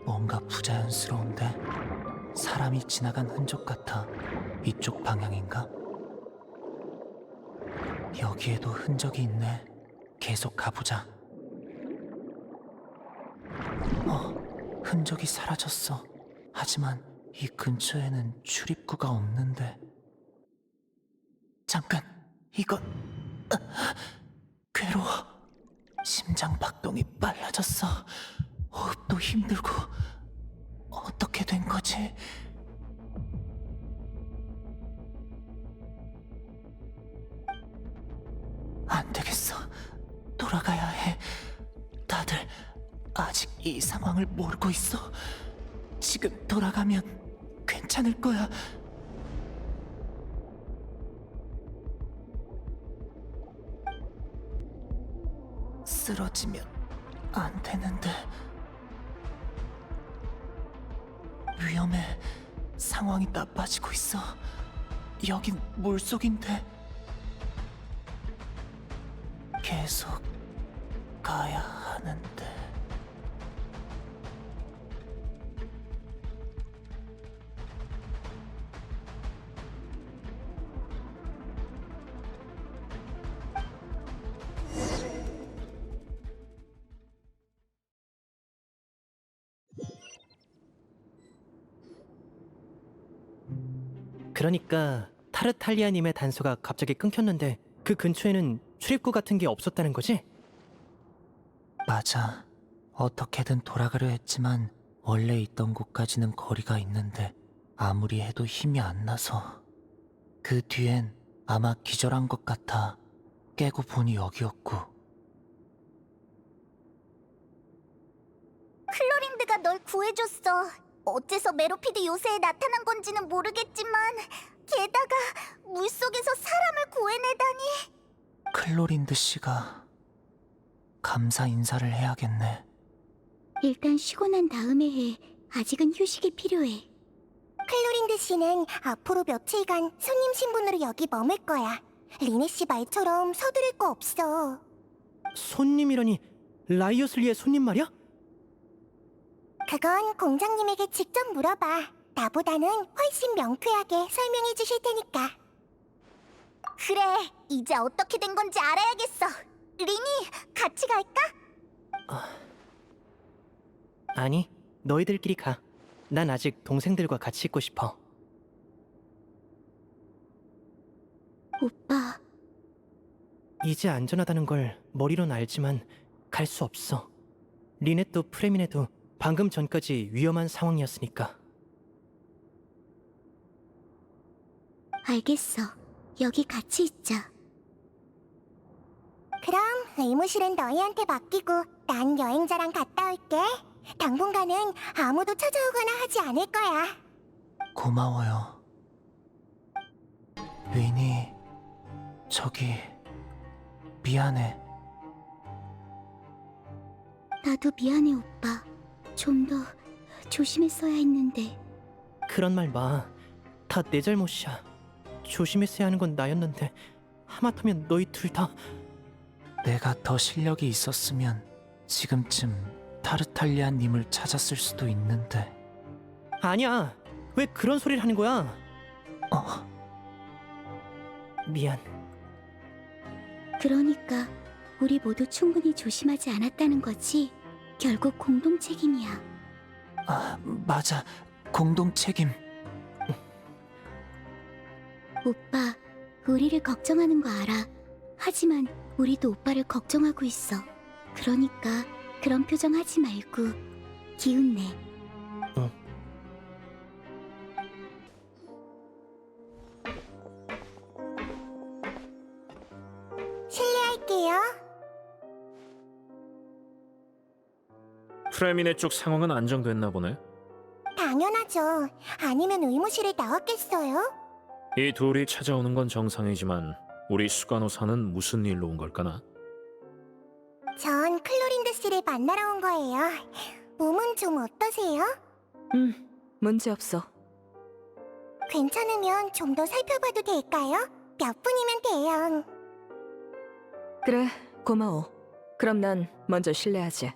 뭔가 부자연스러운데? 사람이 지나간 흔적 같아. 이쪽 방향인가? 여기에도 흔적이 있네. 계속 가보자. 흔적이 사라졌어. 하지만 이 근처에는 출입구가 없는데. 잠깐, 이건 괴로워. 심장 박동이 빨라졌어. 호흡도 힘들고. 어떻게 된 거지? 안 되겠어. 돌아가야 해. 다들 아직 이 상황을 모르고 있어. 지금 돌아가면 괜찮을 거야. 쓰러지면 안 되는데. 위험해. 상황이 나빠지고 있어. 여긴 물속인데. 계속 가야 하는데. 그러니까 타르탈리아님의 단서가 갑자기 끊겼는데 그 근처에는 출입구 같은 게 없었다는 거지? 맞아. 어떻게든 돌아가려 했지만 원래 있던 곳까지는 거리가 있는데 아무리 해도 힘이 안 나서. 그 뒤엔 아마 기절한 것 같아. 깨고 보니 여기였고. 클로린드가 널 구해줬어. 어째서 메로피드 요새에 나타난 건지는 모르겠지만 게다가 물속에서 사람을 구해내다니. 클로린드 씨가 감사 인사를 해야겠네. 일단 쉬고 난 다음에 해. 아직은 휴식이 필요해. 클로린드 씨는 앞으로 며칠간 손님 신분으로 여기 머물 거야. 리네 씨 말처럼 서두를 거 없어. 손님이라니 라이어슬리의 손님 말이야? 그건 공장님에게 직접 물어봐. 나보다는 훨씬 명쾌하게 설명해 주실 테니까. 그래, 이제 어떻게 된 건지 알아야겠어. 리니, 같이 갈까? 아니, 너희들끼리 가. 난 아직 동생들과 같이 있고 싶어. 오빠, 이제 안전하다는 걸 머리로는 알지만 갈 수 없어. 리넷도 프레미네도 방금 전까지 위험한 상황이었으니까. 알겠어. 여기 같이 있자. 그럼 의무실은 너희한테 맡기고 난 여행자랑 갔다 올게. 당분간은 아무도 찾아오거나 하지 않을 거야. 고마워요. 윈이, 저기 미안해. 나도 미안해, 오빠. 좀 더 조심했어야 했는데. 그런 말 마. 다 내 잘못이야. 조심했어야 하는 건 나였는데 하마터면 너희 둘 다... 내가 더 실력이 있었으면 지금쯤 타르탈리아님을 찾았을 수도 있는데. 아니야. 왜 그런 소리를 하는 거야? 미안. 그러니까 우리 모두 충분히 조심하지 않았다는 거지. 결국 공동 책임이야. 맞아. 공동 책임. 오빠, 우리를 걱정하는 거 알아. 하지만 우리도 오빠를 걱정하고 있어. 그러니까 그런 표정 하지 말고 기운 내. 실례할게요. 프레미네 쪽 상황은 안정됐나 보네. 당연하죠. 아니면 의무실에 나왔겠어요? 이 둘이 찾아오는 건 정상이지만 우리 수간호사는 무슨 일로 온 걸까나? 전 클로린드 씨를 만나러 온 거예요. 몸은 좀 어떠세요? 문제 없어. 괜찮으면 좀 더 살펴봐도 될까요? 몇 분이면 돼요. 그래, 고마워. 그럼 난 먼저 실례하지.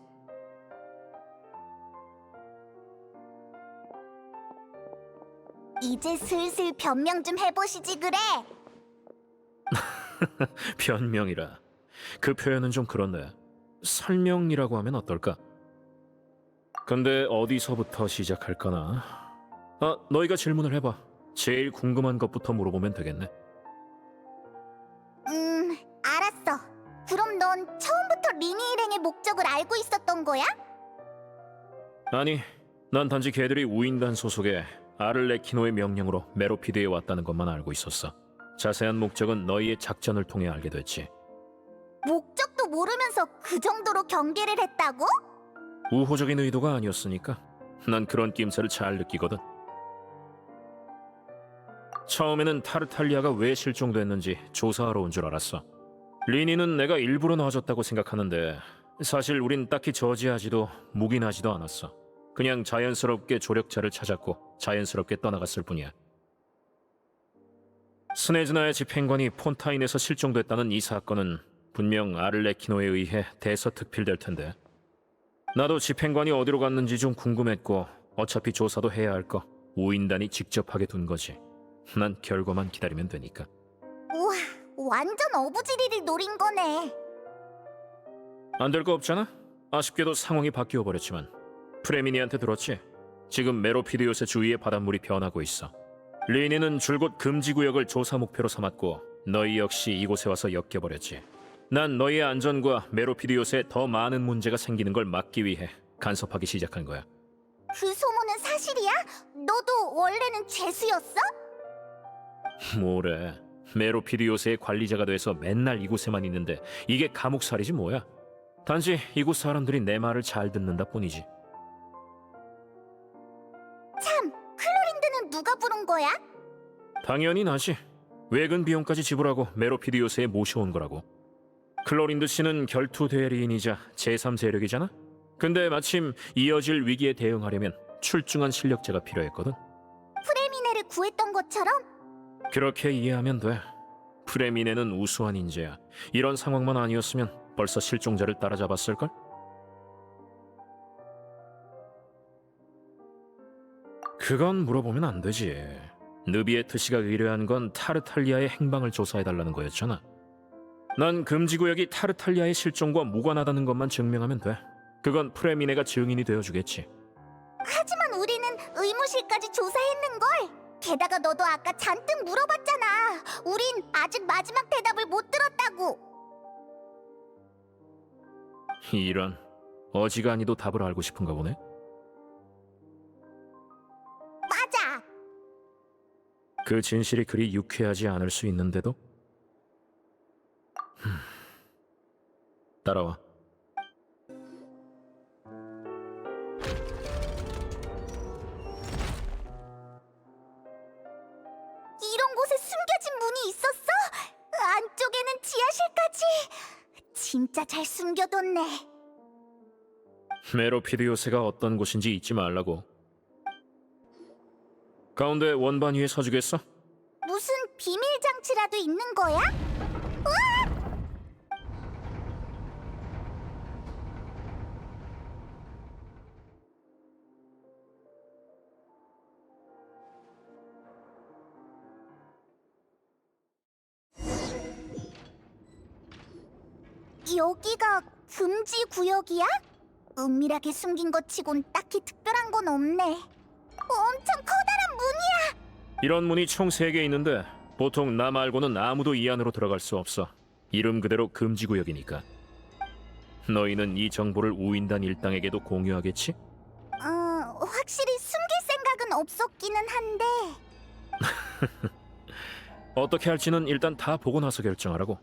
이제 슬슬 변명 좀 해보시지 그래. 변명이라. 그 표현은 좀 그렇네. 설명이라고 하면 어떨까? 근데 어디서부터 시작할까나? 너희가 질문을 해봐. 제일 궁금한 것부터 물어보면 되겠네. 목적을 알고 있었던 거야? 아니, 난 단지 걔들이 우인단 소속의 아를레키노의 명령으로 메로피드에 왔다는 것만 알고 있었어. 자세한 목적은 너희의 작전을 통해 알게 됐지. 목적도 모르면서 그 정도로 경계를 했다고? 우호적인 의도가 아니었으니까 난 그런 낌새를 잘 느끼거든. 처음에는 타르탈리아가 왜 실종됐는지 조사하러 온 줄 알았어. 리니는 내가 일부러 놔줬다고 생각하는데 사실 우린 딱히 저지하지도 묵인하지도 않았어. 그냥 자연스럽게 조력자를 찾았고 자연스럽게 떠나갔을 뿐이야. 스네즈나의 집행관이 폰타인에서 실종됐다는 이 사건은 분명 아를레키노에 의해 대서특필될 텐데 나도 집행관이 어디로 갔는지 좀 궁금했고 어차피 조사도 해야 할 거 우인단이 직접 하게 둔 거지. 난 결과만 기다리면 되니까. 우와, 완전 어부지리를 노린 거네. 안 될 거 없잖아? 아쉽게도 상황이 바뀌어 버렸지만 프레미니한테 들었지? 지금 메로피디오스 주위의 바닷물이 변하고 있어. 리니는 줄곧 금지구역을 조사 목표로 삼았고 너희 역시 이곳에 와서 엮여버렸지. 난 너희의 안전과 메로피디오스에 더 많은 문제가 생기는 걸 막기 위해 간섭하기 시작한 거야. 그 소문은 사실이야? 너도 원래는 죄수였어? 뭐래. 메로피디오스의 관리자가 돼서 맨날 이곳에만 있는데 이게 감옥살이지 뭐야. 단지 이곳 사람들이 내 말을 잘 듣는다 뿐이지. 참, 클로린드는 누가 부른 거야? 당연히 나지. 외근 비용까지 지불하고 메로피디오스에 모셔온 거라고. 클로린드 씨는 결투 대리인이자 제3세력이잖아? 근데 마침 이어질 위기에 대응하려면 출중한 실력자가 필요했거든. 프레미네를 구했던 것처럼? 그렇게 이해하면 돼. 프레미네는 우수한 인재야. 이런 상황만 아니었으면 벌써 실종자를 따라잡았을걸? 그건 물어보면 안 되지. 느비에트 씨가 의뢰한 건 타르탈리아의 행방을 조사해달라는 거였잖아. 난 금지구역이 타르탈리아의 실종과 무관하다는 것만 증명하면 돼. 그건 프레미네가 증인이 되어주겠지. 하지만 우리는 의무실까지 조사했는걸. 게다가 너도 아까 잔뜩 물어봤잖아. 우린 아직 마지막 대답을 못 들었다고. 이런, 어지간히도 답을 알고 싶은가 보네. 맞아. 그 진실이 그리 유쾌하지 않을 수 있는데도? 따라와. 이런 곳에 숨겨진 문이 있었어? 안쪽에는 지하실까지. 진짜 잘 숨겨뒀네. 메로피디오스가 어떤 곳인지 잊지 말라고. 가운데 원반 위에 서주겠어? 무슨 비밀 장치라도 있는 거야? 여기가 금지 구역이야? 은밀하게 숨긴 것 치곤 딱히 특별한 건 없네. 엄청 커다란 문이야. 이런 문이 총 3개 있는데 보통 나 말고는 아무도 이 안으로 들어갈 수 없어. 이름 그대로 금지구역이니까. 너희는 이 정보를 우인단 일당에게도 공유하겠지? 확실히 숨길 생각은 없었기는 한데. 어떻게 할지는 일단 다 보고 나서 결정하라고.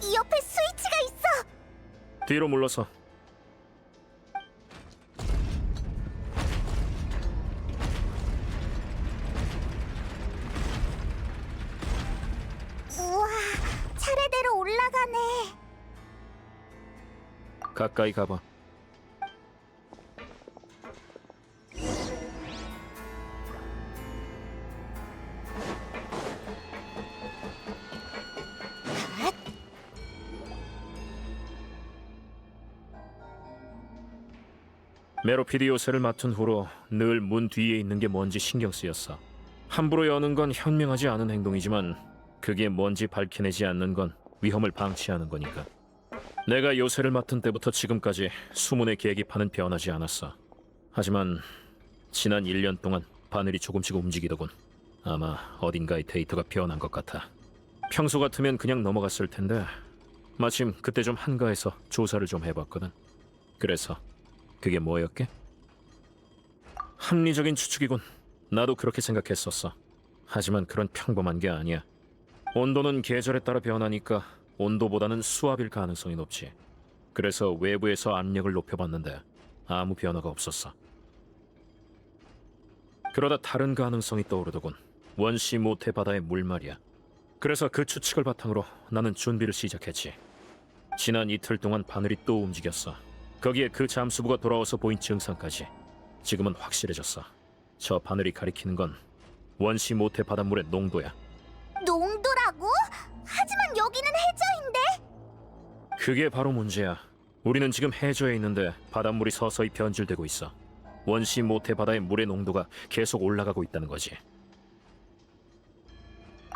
이 옆에 스위치가 있어. 뒤로 물러서. 우와, 차례대로 올라가네. 가까이 가봐. 메로피디오스를 맡은 후로 늘 문 뒤에 있는 게 뭔지 신경 쓰였어. 함부로 여는 건 현명하지 않은 행동이지만 그게 뭔지 밝혀내지 않는 건 위험을 방치하는 거니까. 내가 요새를 맡은 때부터 지금까지 수문의 계기판은 변하지 않았어. 하지만 지난 1년 동안 바늘이 조금씩 움직이더군. 아마 어딘가에 데이터가 변한 것 같아. 평소 같으면 그냥 넘어갔을 텐데 마침 그때 좀 한가해서 조사를 좀 해봤거든. 그래서 그게 뭐였게? 합리적인 추측이군. 나도 그렇게 생각했었어. 하지만 그런 평범한 게 아니야. 온도는 계절에 따라 변하니까 온도보다는 수압일 가능성이 높지. 그래서 외부에서 압력을 높여봤는데 아무 변화가 없었어. 그러다 다른 가능성이 떠오르더군. 원시 모태 바다의 물 말이야. 그래서 그 추측을 바탕으로 나는 준비를 시작했지. 지난 이틀 동안 바늘이 또 움직였어. 거기에 그 잠수부가 돌아와서 보인 증상까지. 지금은 확실해졌어. 저 바늘이 가리키는 건 원시 모태 바닷물의 농도야. 농도라고? 하지만 여기는 해저인데? 그게 바로 문제야. 우리는 지금 해저에 있는데 바닷물이 서서히 변질되고 있어. 원시 모태 바다의 물의 농도가 계속 올라가고 있다는 거지.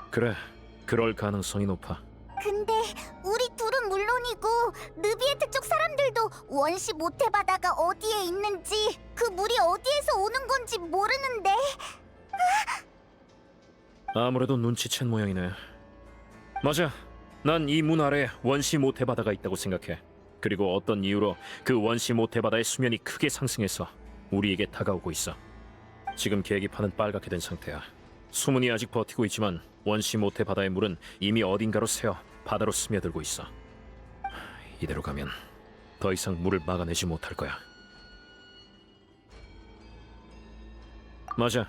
그래, 그럴 가능성이 높아. 근데 우리 둘은 물론이고 느비에트 쪽 사람들도 원시 모태바다가 어디에 있는지 그 물이 어디에서 오는 건지 모르는데. 아무래도 눈치챈 모양이네. 맞아. 난 이 문 아래에 원시 모태 바다가 있다고 생각해. 그리고 어떤 이유로 그 원시 모태 바다의 수면이 크게 상승해서 우리에게 다가오고 있어. 지금 계기판은 빨갛게 된 상태야. 수문이 아직 버티고 있지만 원시 모태 바다의 물은 이미 어딘가로 새어 바다로 스며들고 있어. 이대로 가면 더 이상 물을 막아내지 못할 거야. 맞아.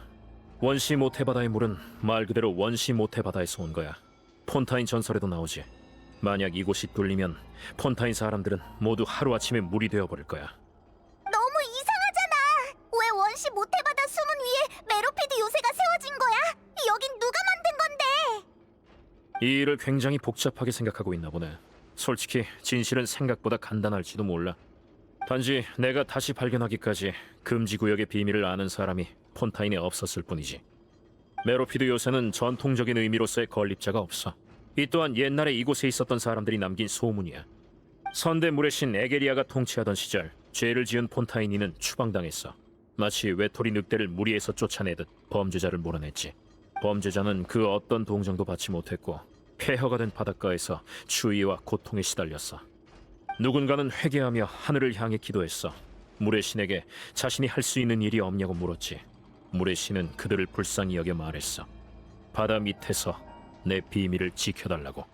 원시 모태 바다의 물은 말 그대로 원시 모태 바다에서 온 거야. 폰타인 전설에도 나오지. 만약 이곳이 뚫리면 폰타인 사람들은 모두 하루아침에 물이 되어버릴 거야. 너무 이상하잖아. 왜 원시 모태바다 수문 위에 메로피드 요새가 세워진 거야? 여긴 누가 만든 건데? 이 일을 굉장히 복잡하게 생각하고 있나 보네. 솔직히 진실은 생각보다 간단할지도 몰라. 단지 내가 다시 발견하기까지 금지구역의 비밀을 아는 사람이 폰타인에 없었을 뿐이지. 메로피드 요새는 전통적인 의미로서의 건립자가 없어. 이 또한 옛날에 이곳에 있었던 사람들이 남긴 소문이야. 선대물의 신 에게리아가 통치하던 시절 죄를 지은 폰타인이는 추방당했어. 마치 외톨이 늑대를 무리에서 쫓아내듯 범죄자를 몰아냈지. 범죄자는 그 어떤 동정도 받지 못했고 폐허가 된 바닷가에서 추위와 고통에 시달렸어. 누군가는 회개하며 하늘을 향해 기도했어. 물의 신에게 자신이 할 수 있는 일이 없냐고 물었지. 물의 신은 그들을 불쌍히 여겨 말했어. 바다 밑에서 내 비밀을 지켜달라고.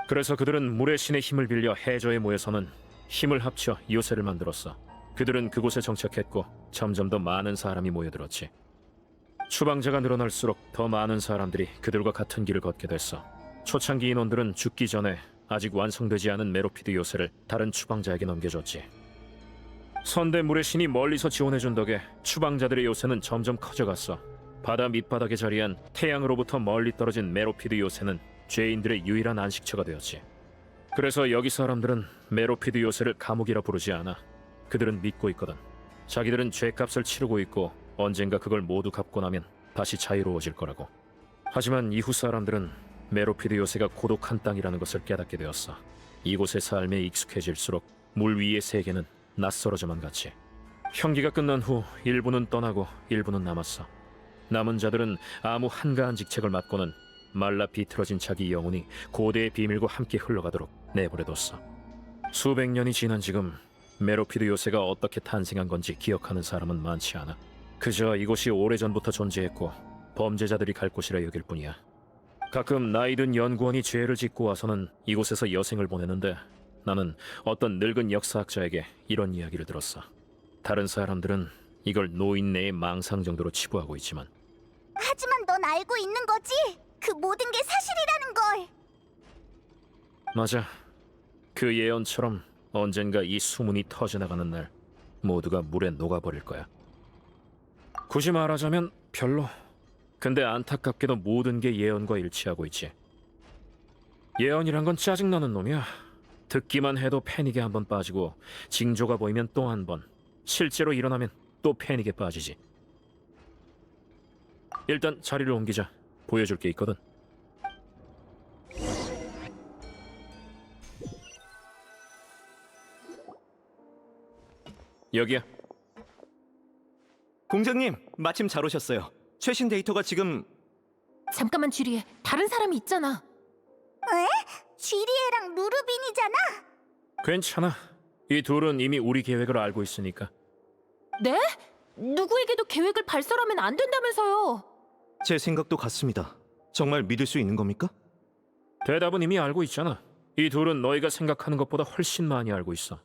그래서 그들은 물의 신의 힘을 빌려 해저에 모여서는 힘을 합쳐 요새를 만들었어. 그들은 그곳에 정착했고 점점 더 많은 사람이 모여들었지. 추방자가 늘어날수록 더 많은 사람들이 그들과 같은 길을 걷게 됐어. 초창기 인원들은 죽기 전에 아직 완성되지 않은 메로피드 요새를 다른 추방자에게 넘겨줬지. 선대물의 신이 멀리서 지원해준 덕에 추방자들의 요새는 점점 커져갔어. 바다 밑바닥에 자리한 태양으로부터 멀리 떨어진 메로피드 요새는 죄인들의 유일한 안식처가 되었지. 그래서 여기 사람들은 메로피드 요새를 감옥이라 부르지 않아. 그들은 믿고 있거든. 자기들은 죄값을 치르고 있고 언젠가 그걸 모두 갚고 나면 다시 자유로워질 거라고. 하지만 이후 사람들은 메로피드 요새가 고독한 땅이라는 것을 깨닫게 되었어. 이곳의 삶에 익숙해질수록 물 위의 세계는 낯설어져만 갔지. 형기가 끝난 후 일부는 떠나고 일부는 남았어. 남은 자들은 아무 한가한 직책을 맡고는 말라 비틀어진 자기 영혼이 고대의 비밀과 함께 흘러가도록 내버려뒀어. 수백 년이 지난 지금 메로피드 요새가 어떻게 탄생한 건지 기억하는 사람은 많지 않아. 그저 이곳이 오래전부터 존재했고 범죄자들이 갈 곳이라 여길 뿐이야. 가끔 나이든 연구원이 죄를 짓고 와서는 이곳에서 여생을 보내는데 나는 어떤 늙은 역사학자에게 이런 이야기를 들었어. 다른 사람들은 이걸 노인네의 망상 정도로 치부하고 있지만 하지만 넌 알고 있는 거지? 그 모든 게 사실이라는 걸. 맞아. 그 예언처럼 언젠가 이 수문이 터져나가는 날 모두가 물에 녹아버릴 거야. 굳이 말하자면 별로. 근데 안타깝게도 모든 게 예언과 일치하고 있지. 예언이란 건 짜증나는 놈이야. 듣기만 해도 패닉에 한번 빠지고 징조가 보이면 또 한 번, 실제로 일어나면 또 패닉에 빠지지. 일단 자리를 옮기자. 보여줄 게 있거든. 여기야. 공장님, 마침 잘 오셨어요. 최신 데이터가 지금... 잠깐만 주리에 다른 사람이 있잖아. 쥐리에랑 루르빈이잖아. 괜찮아. 이 둘은 이미 우리 계획을 알고 있으니까. 네? 누구에게도 계획을 발설하면 안 된다면서요. 제 생각도 같습니다. 정말 믿을 수 있는 겁니까? 대답은 이미 알고 있잖아. 이 둘은 너희가 생각하는 것보다 훨씬 많이 알고 있어.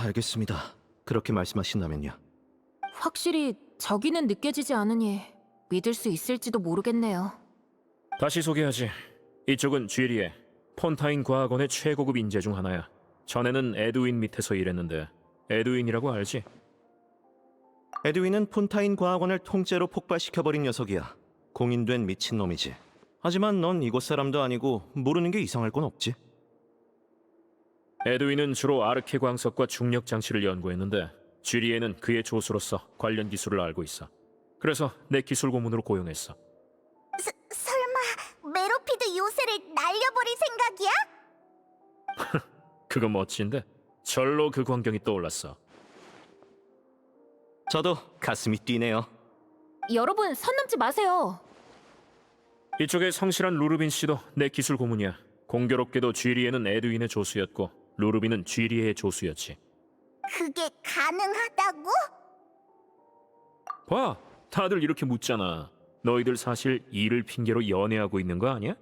알겠습니다. 그렇게 말씀하신다면요. 확실히 저기는 느껴지지 않으니 믿을 수 있을지도 모르겠네요. 다시 소개하지. 이쪽은 쥐리에, 폰타인 과학원의 최고급 인재 중 하나야. 전에는 에드윈 밑에서 일했는데 에드윈이라고 알지? 에드윈은 폰타인 과학원을 통째로 폭발시켜버린 녀석이야. 공인된 미친놈이지. 하지만 넌 이곳 사람도 아니고 모르는 게 이상할 건 없지. 에드윈은 주로 아르케 광석과 중력 장치를 연구했는데 쥐리에는 그의 조수로서 관련 기술을 알고 있어. 그래서 내 기술 고문으로 고용했어. 설마 메로피드 요새를 날려버릴 생각이야? 그거 멋진데? 절로 그 광경이 떠올랐어. 저도 가슴이 뛰네요. 여러분 선 넘지 마세요. 이쪽에 성실한 루르빈 씨도 내 기술 고문이야. 공교롭게도 쥐리에는 에드윈의 조수였고 루르빈은 쥐리에의 조수였지. 그게 가능하다고? 봐, 다들 이렇게 묻잖아. 너희들 사실 일을 핑계로 연애하고 있는 거 아니야?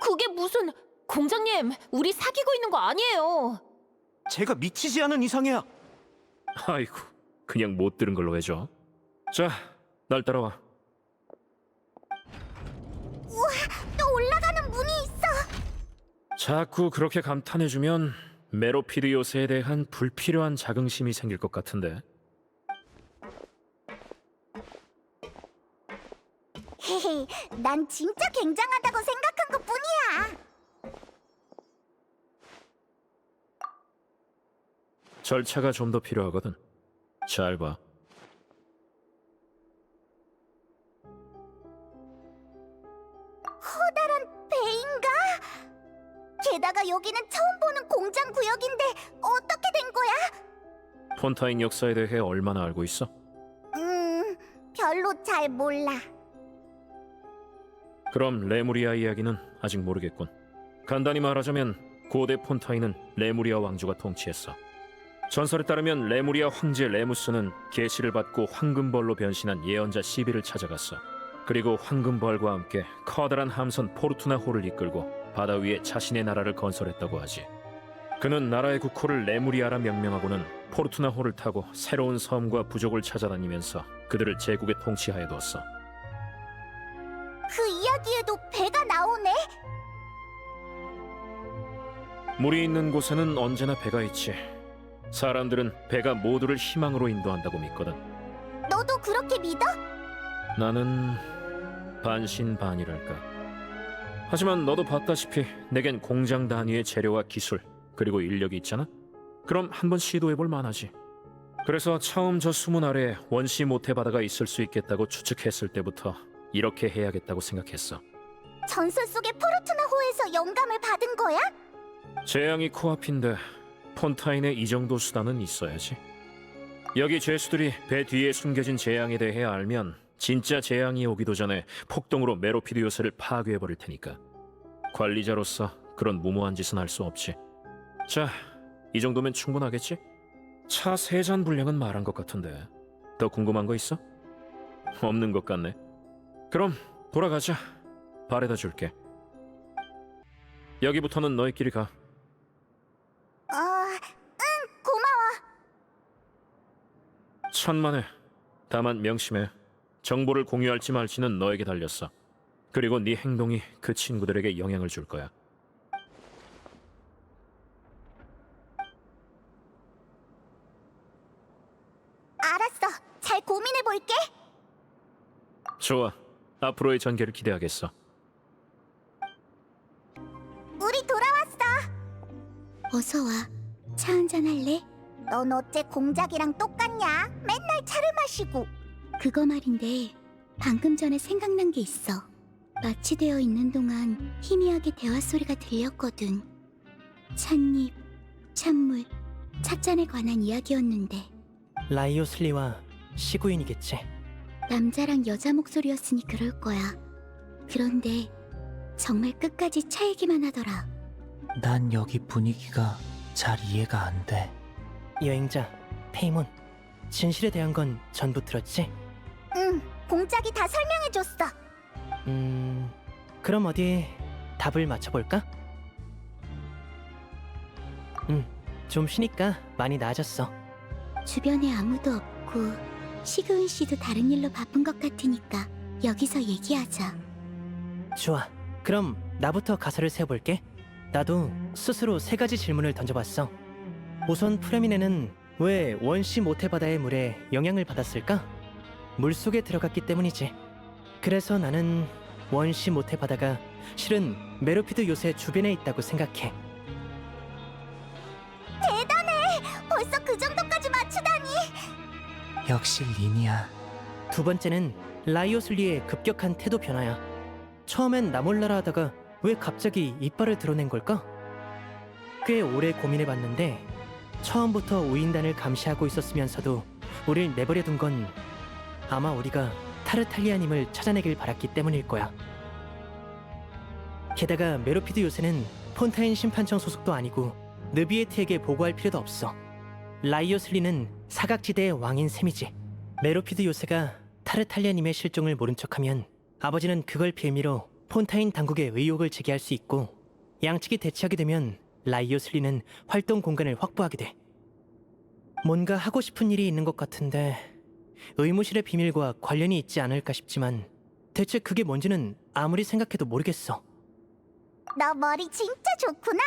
그게 무슨... 공장님, 우리 사귀고 있는 거 아니에요. 제가 미치지 않은 이상이야. 아이고, 그냥 못 들은 걸로 해줘. 자, 날 따라와. 또 올라가는 문이 있어. 자꾸 그렇게 감탄해주면 메로피드 요새에 대한 불필요한 자긍심이 생길 것 같은데. 헤헤, 난 진짜 굉장하다고 생각한 것뿐이야. 절차가 좀 더 필요하거든. 잘 봐. 커다란 배인가? 게다가 여기는 처음 보는 공장 구역인데 어떻게 된 거야? 폰타인 역사에 대해 얼마나 알고 있어? 별로 잘 몰라. 그럼 레무리아 이야기는 아직 모르겠군. 간단히 말하자면 고대 폰타인은 레무리아 왕조가 통치했어. 전설에 따르면 레무리아 황제 레무스는 계시를 받고 황금벌로 변신한 예언자 시비를 찾아갔어. 그리고 황금벌과 함께 커다란 함선 포르투나호를 이끌고 바다 위에 자신의 나라를 건설했다고 하지. 그는 나라의 국호를 레무리아라 명명하고는 포르투나호를 타고 새로운 섬과 부족을 찾아다니면서 그들을 제국에 통치하여 두었어. 그 이야기에도 배가 나오네? 물이 있는 곳에는 언제나 배가 있지. 사람들은 배가 모두를 희망으로 인도한다고 믿거든. 너도 그렇게 믿어? 나는 반신반의랄까. 하지만 너도 봤다시피 내겐 공장 단위의 재료와 기술 그리고 인력이 있잖아. 그럼 한번 시도해볼 만하지. 그래서 처음 저 수문 아래에 원시 모태 바다가 있을 수 있겠다고 추측했을 때부터 이렇게 해야겠다고 생각했어. 전설 속의 포르투나호에서 영감을 받은 거야? 재앙이 코앞인데 폰타인에 이 정도 수단은 있어야지. 여기 죄수들이 배 뒤에 숨겨진 재앙에 대해 알면 진짜 재앙이 오기도 전에 폭동으로 메로피드 요새를 파괴해버릴 테니까. 관리자로서 그런 무모한 짓은 할 수 없지. 자, 이 정도면 충분하겠지? 차 3잔 분량은 말한 것 같은데 더 궁금한 거 있어? 없는 것 같네. 그럼 돌아가자. 바래다 줄게. 여기부터는 너희끼리 가. 고마워. 천만에. 다만 명심해. 정보를 공유할지 말지는 너에게 달렸어. 그리고 네 행동이 그 친구들에게 영향을 줄 거야. 알았어. 잘 고민해 볼게. 좋아. 앞으로의 전개를 기대하겠어. 우리 돌아왔어. 어서 와. 차 한잔 할래? 넌 어째 공작이랑 똑같냐? 맨날 차를 마시고. 그거 말인데 방금 전에 생각난 게 있어. 마취되어 있는 동안 희미하게 대화 소리가 들렸거든. 찻잎, 찬물, 찻잔에 관한 이야기였는데 라이오슬리와 시구인이겠지. 남자랑 여자 목소리였으니 그럴 거야. 그런데 정말 끝까지 차 얘기만 하더라. 난 여기 분위기가 잘 이해가 안 돼. 여행자, 페이몬. 진실에 대한 건 전부 들었지? 응, 공작이 다 설명해줬어. 그럼 어디 답을 맞춰볼까? 좀 쉬니까 많이 나아졌어. 주변에 아무도 없고 시그은 씨도 다른 일로 바쁜 것 같으니까 여기서 얘기하자. 좋아. 그럼 나부터 가설을 세워볼게. 나도 스스로 3가지 질문을 던져봤어. 우선 프레미네는 왜 원시 모태바다의 물에 영향을 받았을까? 물속에 들어갔기 때문이지. 그래서 나는 원시 모태바다가 실은 메로피드 요새 주변에 있다고 생각해. 벌써 그 정도까지 맞추다니. 역시 리니야. 두 번째는 라이오슬리의 급격한 태도 변화야. 처음엔 나 몰라라 하다가 왜 갑자기 이빨을 드러낸 걸까? 꽤 오래 고민해봤는데 처음부터 우인단을 감시하고 있었으면서도 우릴 내버려둔 건 아마 우리가 타르탈리아님을 찾아내길 바랐기 때문일 거야. 게다가 메로피드 요새는 폰타인 심판청 소속도 아니고 느비에트에게 보고할 필요도 없어. 라이오슬리는 사각지대의 왕인 셈이지. 메로피드 요새가 타르탈리아님의 실종을 모른 척하면 아버지는 그걸 빌미로 폰타인 당국에 의혹을 제기할 수 있고, 양측이 대치하게 되면 라이오슬리는 활동 공간을 확보하게 돼. 뭔가 하고 싶은 일이 있는 것 같은데 의무실의 비밀과 관련이 있지 않을까 싶지만 대체 그게 뭔지는 아무리 생각해도 모르겠어. 너 머리 진짜 좋구나.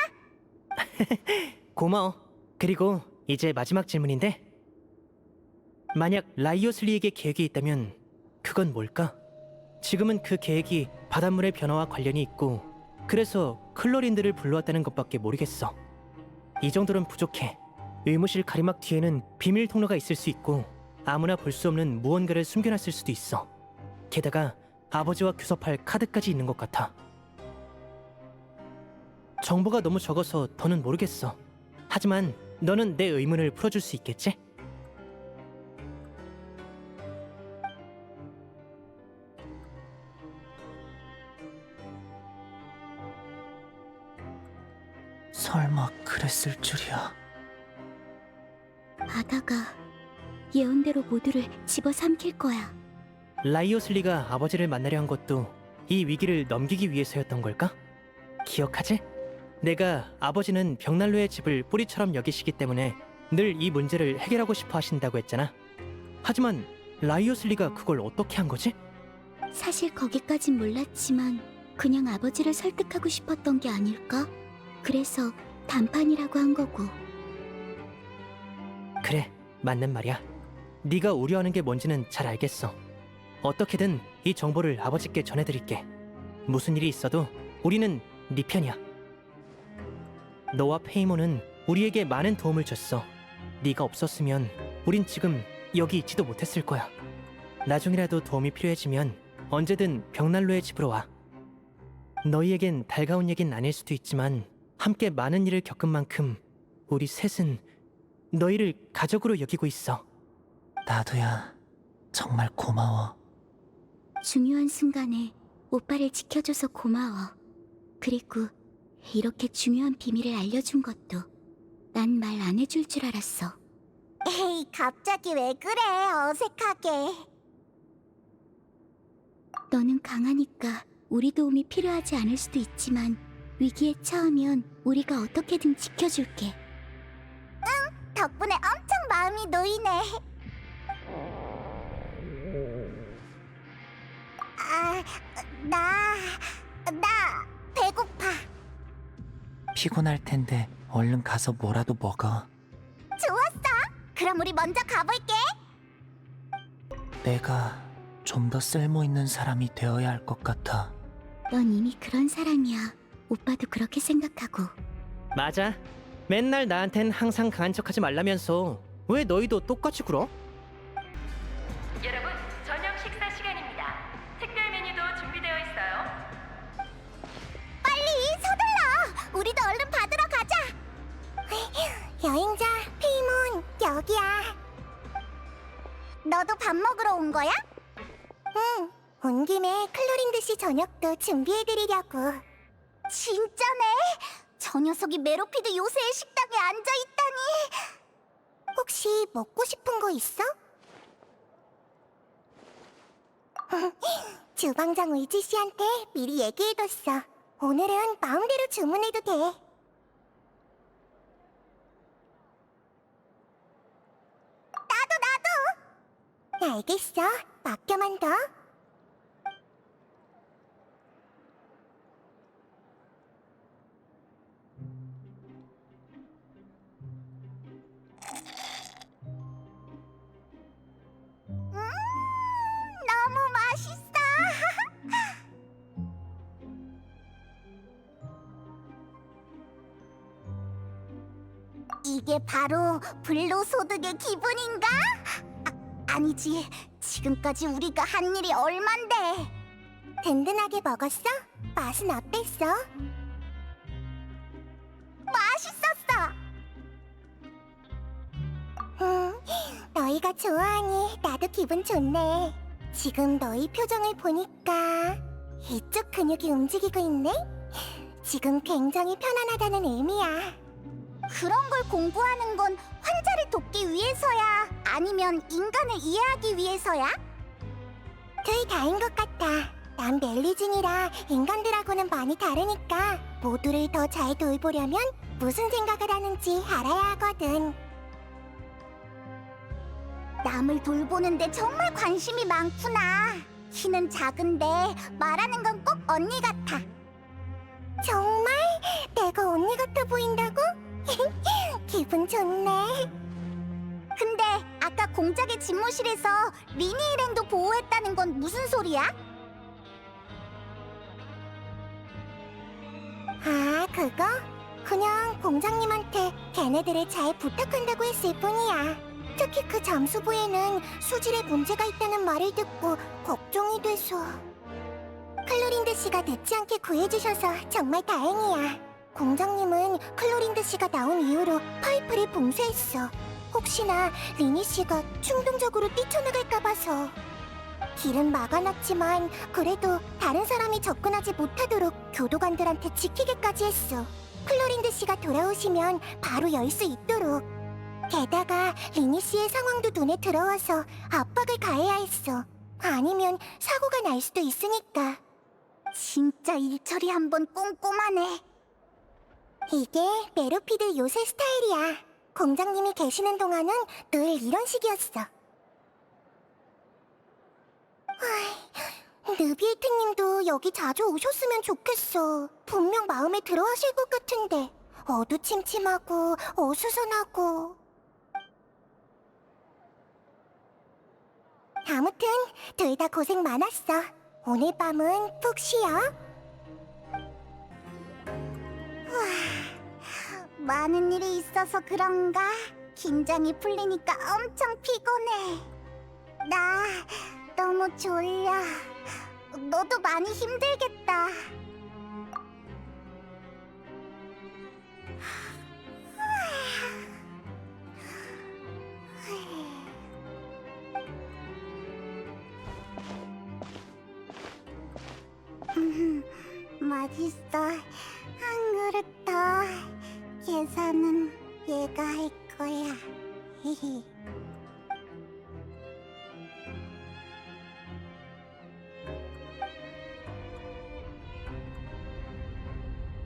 고마워. 그리고 이제 마지막 질문인데, 만약 라이오슬리에게 계획이 있다면 그건 뭘까? 지금은 그 계획이 바닷물의 변화와 관련이 있고 그래서 클로린들을 불러왔다는 것밖에 모르겠어. 이 정도는 부족해. 의무실 가리막 뒤에는 비밀 통로가 있을 수 있고 아무나 볼 수 없는 무언가를 숨겨놨을 수도 있어. 게다가 아버지와 교섭할 카드까지 있는 것 같아. 정보가 너무 적어서 더는 모르겠어. 하지만 너는 내 의문을 풀어줄 수 있겠지? 설마 그랬을 줄이야. 바다가 예언대로 모두를 집어삼킬 거야. 라이오슬리가 아버지를 만나려 한 것도 이 위기를 넘기기 위해서였던 걸까? 기억하지? 내가 아버지는 벽난로의 집을 뿌리처럼 여기시기 때문에 늘 이 문제를 해결하고 싶어 하신다고 했잖아. 하지만 라이오슬리가 그걸 어떻게 한 거지? 사실 거기까진 몰랐지만 그냥 아버지를 설득하고 싶었던 게 아닐까? 그래서 단판이라고 한 거고. 그래, 맞는 말이야. 네가 우려하는 게 뭔지는 잘 알겠어. 어떻게든 이 정보를 아버지께 전해드릴게. 무슨 일이 있어도 우리는 네 편이야. 너와 페이몬은 우리에게 많은 도움을 줬어. 네가 없었으면 우린 지금 여기 있지도 못했을 거야. 나중이라도 도움이 필요해지면 언제든 벽난로의 집으로 와. 너희에겐 달가운 얘긴 아닐 수도 있지만 함께 많은 일을 겪은 만큼 우리 셋은 너희를 가족으로 여기고 있어. 나도야. 정말 고마워. 중요한 순간에 오빠를 지켜줘서 고마워. 그리고 이렇게 중요한 비밀을 알려준 것도 난 말 안 해줄 줄 알았어. 에이, 갑자기 왜 그래? 어색하게. 너는 강하니까 우리 도움이 필요하지 않을 수도 있지만 위기에 처하면 우리가 어떻게든 지켜줄게. 덕분에 엄청 마음이 놓이네. 나 배고파. 피곤할 텐데 얼른 가서 뭐라도 먹어. 좋았어. 그럼 우리 먼저 가볼게. 내가 좀 더 쓸모 있는 사람이 되어야 할 것 같아. 넌 이미 그런 사람이야. 오빠도 그렇게 생각하고. 맞아. 맨날 나한텐 항상 강한 척하지 말라면서 왜 너희도 똑같이 굴어? 여러분, 저녁 식사 시간입니다. 특별 메뉴도 준비되어 있어요. 빨리 서둘러. 우리도 얼른 받으러 가자. 여행자 페이몬, 여기야. 너도 밥 먹으러 온 거야? 응. 온 김에 클로린드 씨 저녁도 준비해드리려고. 진짜네? 저 녀석이 메로피드 요새의 식당에 앉아있다니. 혹시 먹고 싶은 거 있어? 주방장 의지 씨한테 미리 얘기해뒀어. 오늘은 마음대로 주문해도 돼. 나도! 알겠어. 맡겨만 둬. 너무 맛있어. 이게 바로 불로소득의 기분인가? 아니지. 지금까지 우리가 한 일이 얼만데. 든든하게 먹었어? 맛은 어땠어? 맛있었어. 너희가 좋아하니 나도 기분 좋네. 지금 너희 표정을 보니까 이쪽 근육이 움직이고 있네? 지금 굉장히 편안하다는 의미야. 그런 걸 공부하는 건 환자를 돕기 위해서야? 아니면 인간을 이해하기 위해서야? 둘 다인 것 같아. 난 멜리진이라 인간들하고는 많이 다르니까 모두를 더 잘 돌보려면 무슨 생각을 하는지 알아야 하거든. 남을 돌보는데 정말 관심이 많구나. 키는 작은데 말하는 건 꼭 언니 같아. 정말? 내가 언니 같아 보인다고? 기분 좋네. 근데 아까 공작의 집무실에서 리니 일행도 보호했다는 건 무슨 소리야? 아, 그거? 그냥 공장님한테 걔네들을 잘 부탁한다고 했을 뿐이야. 특히 그 잠수부에는 수질에 문제가 있다는 말을 듣고 걱정이 돼서. 클로린드 씨가 늦지 않게 구해주셔서 정말 다행이야. 공장님은 클로린드 씨가 나온 이후로 파이프를 봉쇄했어. 혹시나 리니 씨가 충동적으로 뛰쳐나갈까 봐서. 길은 막아놨지만 그래도 다른 사람이 접근하지 못하도록 교도관들한테 지키게까지 했어. 클로린드 씨가 돌아오시면 바로 열 수 있도록. 게다가 리니 씨의 상황도 눈에 들어와서 압박을 가해야 했어. 아니면 사고가 날 수도 있으니까. 진짜 일처리 한번 꼼꼼하네. 이게 메로피드 요새 스타일이야. 공장님이 계시는 동안은 늘 이런 식이었어. 느비에트님도 여기 자주 오셨으면 좋겠어. 분명 마음에 들어하실 것 같은데 어두침침하고 어수선하고. 아무튼 둘 다 고생 많았어. 오늘 밤은 푹 쉬어. 많은 일이 있어서 그런가? 긴장이 풀리니까 엄청 피곤해. 나 너무 졸려. 너도 많이 힘들겠다. 맛있어. 한 그릇 더. 계산은 얘가 할 거야. 히히.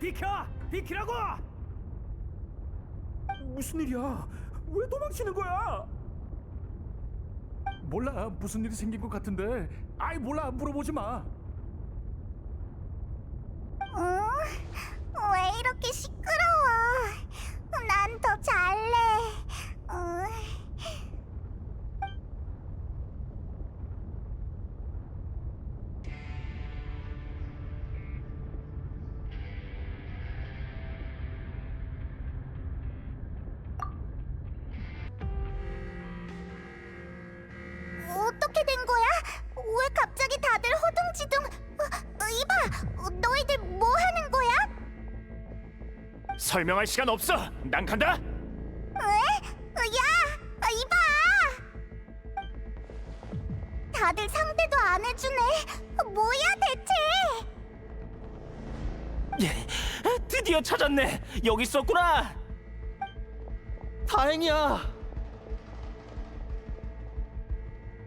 비켜! 비키라고! 무슨 일이야? 왜 도망치는 거야? 몰라. 무슨 일이 생긴 것 같은데. 아이 몰라. 물어보지 마. 왜 이렇게 시끄러워? 난 더 잘래. 어떻게 된 거야? 왜 갑자기 다들 허둥지둥? 이봐, 너희들 뭐 하는 거야? 설명할 시간 없어. 난 간다. 왜? 야, 이봐! 다들 상대도 안 해주네. 뭐야 대체? 드디어 찾았네. 여기 있었구나. 다행이야.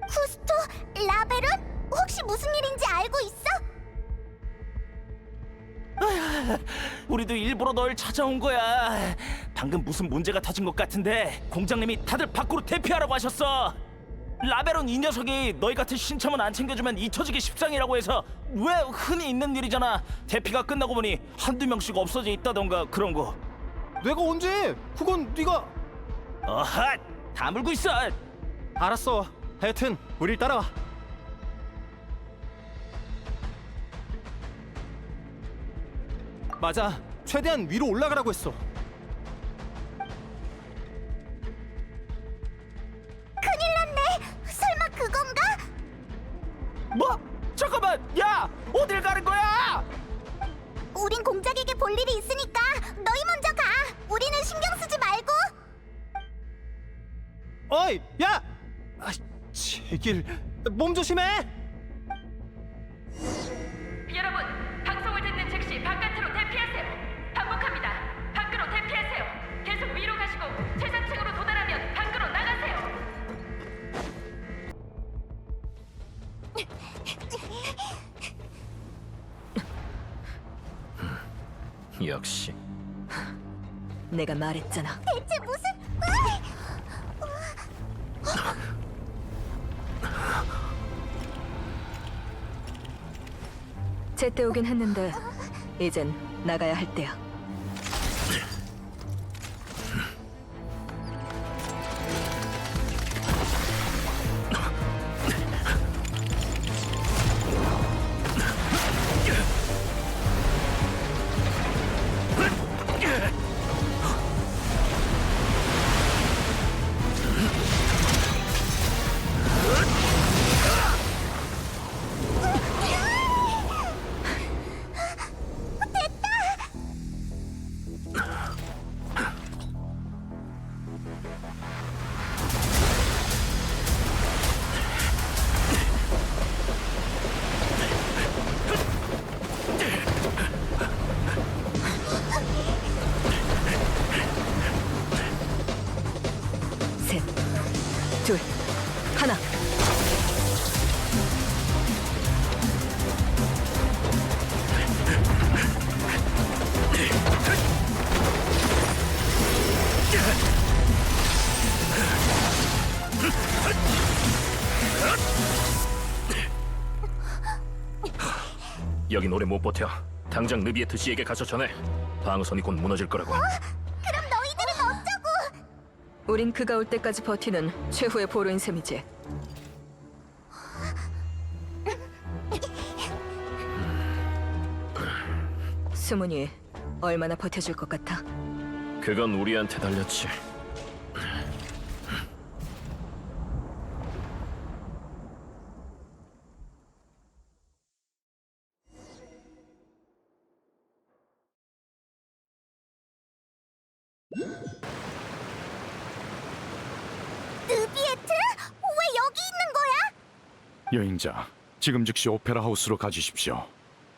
쿠스토, 라벨은 혹시 무슨 일인지 알고 있어? 우리도 일부러 널 찾아온 거야. 방금 무슨 문제가 터진 것 같은데 공장님이 다들 밖으로 대피하라고 하셨어. 라벨은 이 녀석이 너희 같은 신참은 안 챙겨주면 잊혀지기 십상이라고 해서 왜 흔히 있는 일이잖아. 대피가 끝나고 보니 한두 명씩 없어져 있다던가 그런 거. 내가 언제? 그건 네가. 어하, 다물고 있어. 알았어. 하여튼 우릴 따라와. 맞아. 최대한 위로 올라가라고 했어. 큰일 났네. 설마 그건가? 뭐? 잠깐만. 야, 어딜 가는 거야? 우린 공작에게 볼 일이 있으니까 너희 먼저 가. 우리는 신경 쓰지 말고. 어이, 야! 아, 제길. 몸 조심해. 여러분, 방송을 듣는 즉시 바깥으로 대피하세요. 반복합니다. 밖으로 대피하세요. 계속 위로 가시고 최상층으로 도달하면 밖으로 나가세요. 역시 내가 말했잖아. 대체 무슨... 제때 오긴 했는데 이젠 나가야 할 때야. 셋, 둘, 하나. 여긴 오래 못 버텨. 당장 느비에트 씨에게 가서 전해. 방어선이 곧 무너질 거라고. 그럼 너희들은 어쩌고? 우린 그가 올 때까지 버티는 최후의 보루인 셈이지. 수문이 얼마나 버텨줄 것 같아? 그건 우리한테 달렸지. 느비에트? 왜 여기 있는 거야? 여행자, 지금 즉시 오페라 하우스로 가주십시오.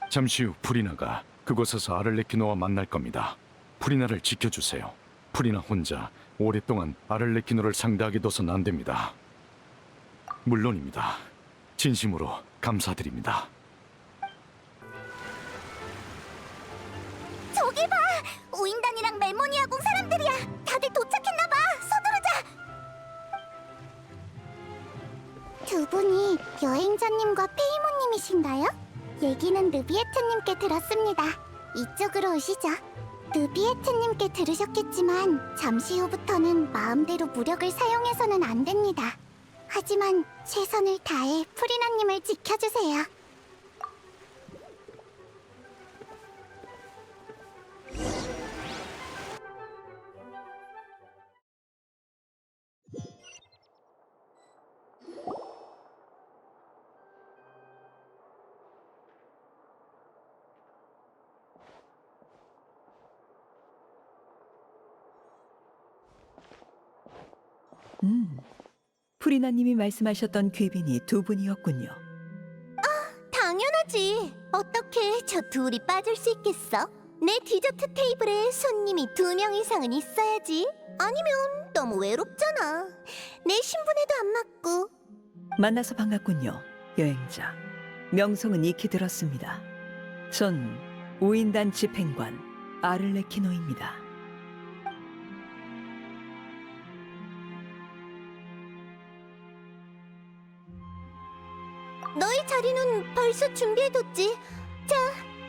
잠시 후 프리나가 그곳에서 아를레키노와 만날 겁니다. 프리나를 지켜주세요. 프리나 혼자 오랫동안 아를레키노를 상대하게 둬선 안 됩니다. 물론입니다. 진심으로 감사드립니다. 저기 봐! 우인단이랑 멜모니아궁 사람들이야! 다들 도착했나봐! 서두르자! 두 분이 여행자님과 페이모님이신가요? 얘기는 느비에트님께 들었습니다. 이쪽으로 오시죠. 느비에트님께 들으셨겠지만 잠시 후부터는 마음대로 무력을 사용해서는 안 됩니다. 하지만 최선을 다해 프리나님을 지켜주세요. 프리나님이 말씀하셨던 귀빈이 두 분이었군요. 당연하지. 어떻게 저 둘이 빠질 수 있겠어? 내 디저트 테이블에 손님이 2명 이상은 있어야지. 아니면 너무 외롭잖아. 내 신분에도 안 맞고. 만나서 반갑군요, 여행자. 명성은 익히 들었습니다. 전 우인단 집행관 아를레키노입니다. 너희 자리는 벌써 준비해뒀지. 자,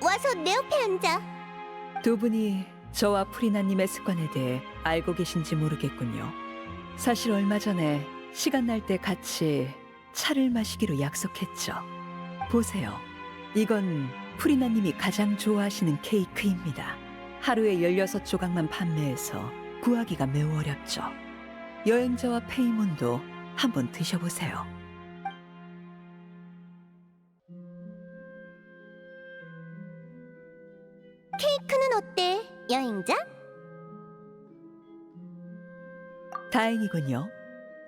와서 내 옆에 앉아. 두 분이 저와 프리나님의 습관에 대해 알고 계신지 모르겠군요. 사실 얼마 전에 시간 날 때 같이 차를 마시기로 약속했죠. 보세요. 이건 프리나님이 가장 좋아하시는 케이크입니다. 하루에 16조각만 판매해서 구하기가 매우 어렵죠. 여행자와 페이몬도 한번 드셔보세요. 케이크는 어때, 여행자? 다행이군요.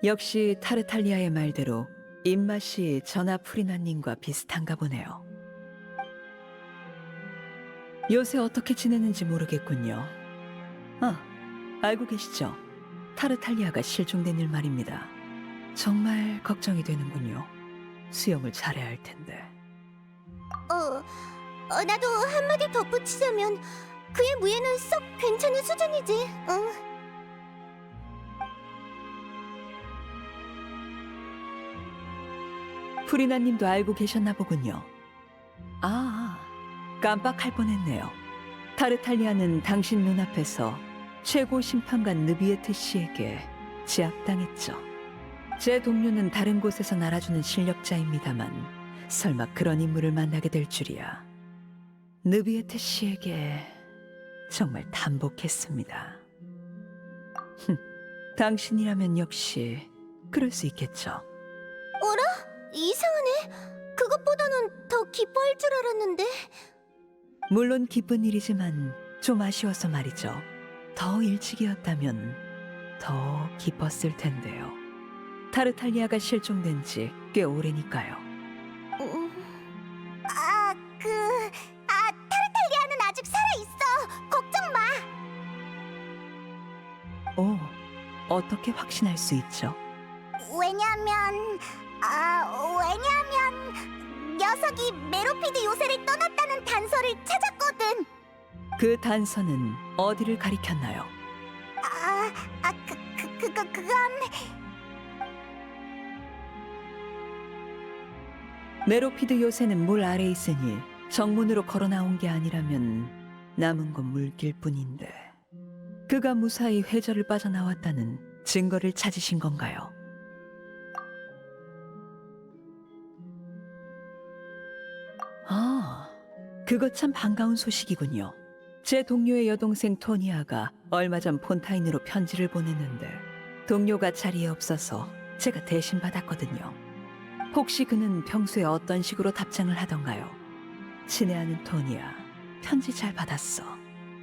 역시 타르탈리아의 말대로 입맛이 저나 프리나님과 비슷한가 보네요. 요새 어떻게 지내는지 모르겠군요. 아, 알고 계시죠? 타르탈리아가 실종된 일 말입니다. 정말 걱정이 되는군요. 수영을 잘해야 할 텐데. 나도 한마디 덧붙이자면 그의 무예는 썩 괜찮은 수준이지. 응. 프리나님도 알고 계셨나 보군요. 아, 깜빡할 뻔했네요. 타르탈리아는 당신 눈앞에서 최고 심판관 느비에트 씨에게 제압당했죠. 제 동료는 다른 곳에서 날아주는 실력자입니다만 설마 그런 인물을 만나게 될 줄이야. 느비에트 씨에게 정말 담복했습니다. 당신이라면 역시 그럴 수 있겠죠. 어라? 이상하네. 그것보다는 더 기뻐할 줄 알았는데. 물론 기쁜 일이지만 좀 아쉬워서 말이죠. 더 일찍이었다면 더 기뻤을 텐데요. 타르탈리아가 실종된 지 꽤 오래니까요. 타르탈리아는 아직 살아있어. 걱정 마. 오, 어떻게 확신할 수 있죠? 왜냐면 녀석이 메로피드 요새를 떠났다는 단서를 찾았거든. 그 단서는 어디를 가리켰나요? 그건 메로피드 요새는 물 아래에 있으니 정문으로 걸어 나온 게 아니라면 남은 건 물길 뿐인데 그가 무사히 회저를 빠져나왔다는 증거를 찾으신 건가요? 아, 그거 참 반가운 소식이군요. 제 동료의 여동생 토니아가 얼마 전 폰타인으로 편지를 보냈는데 동료가 자리에 없어서 제가 대신 받았거든요. 혹시 그는 평소에 어떤 식으로 답장을 하던가요? 친애하는 토니아, 편지 잘 받았어.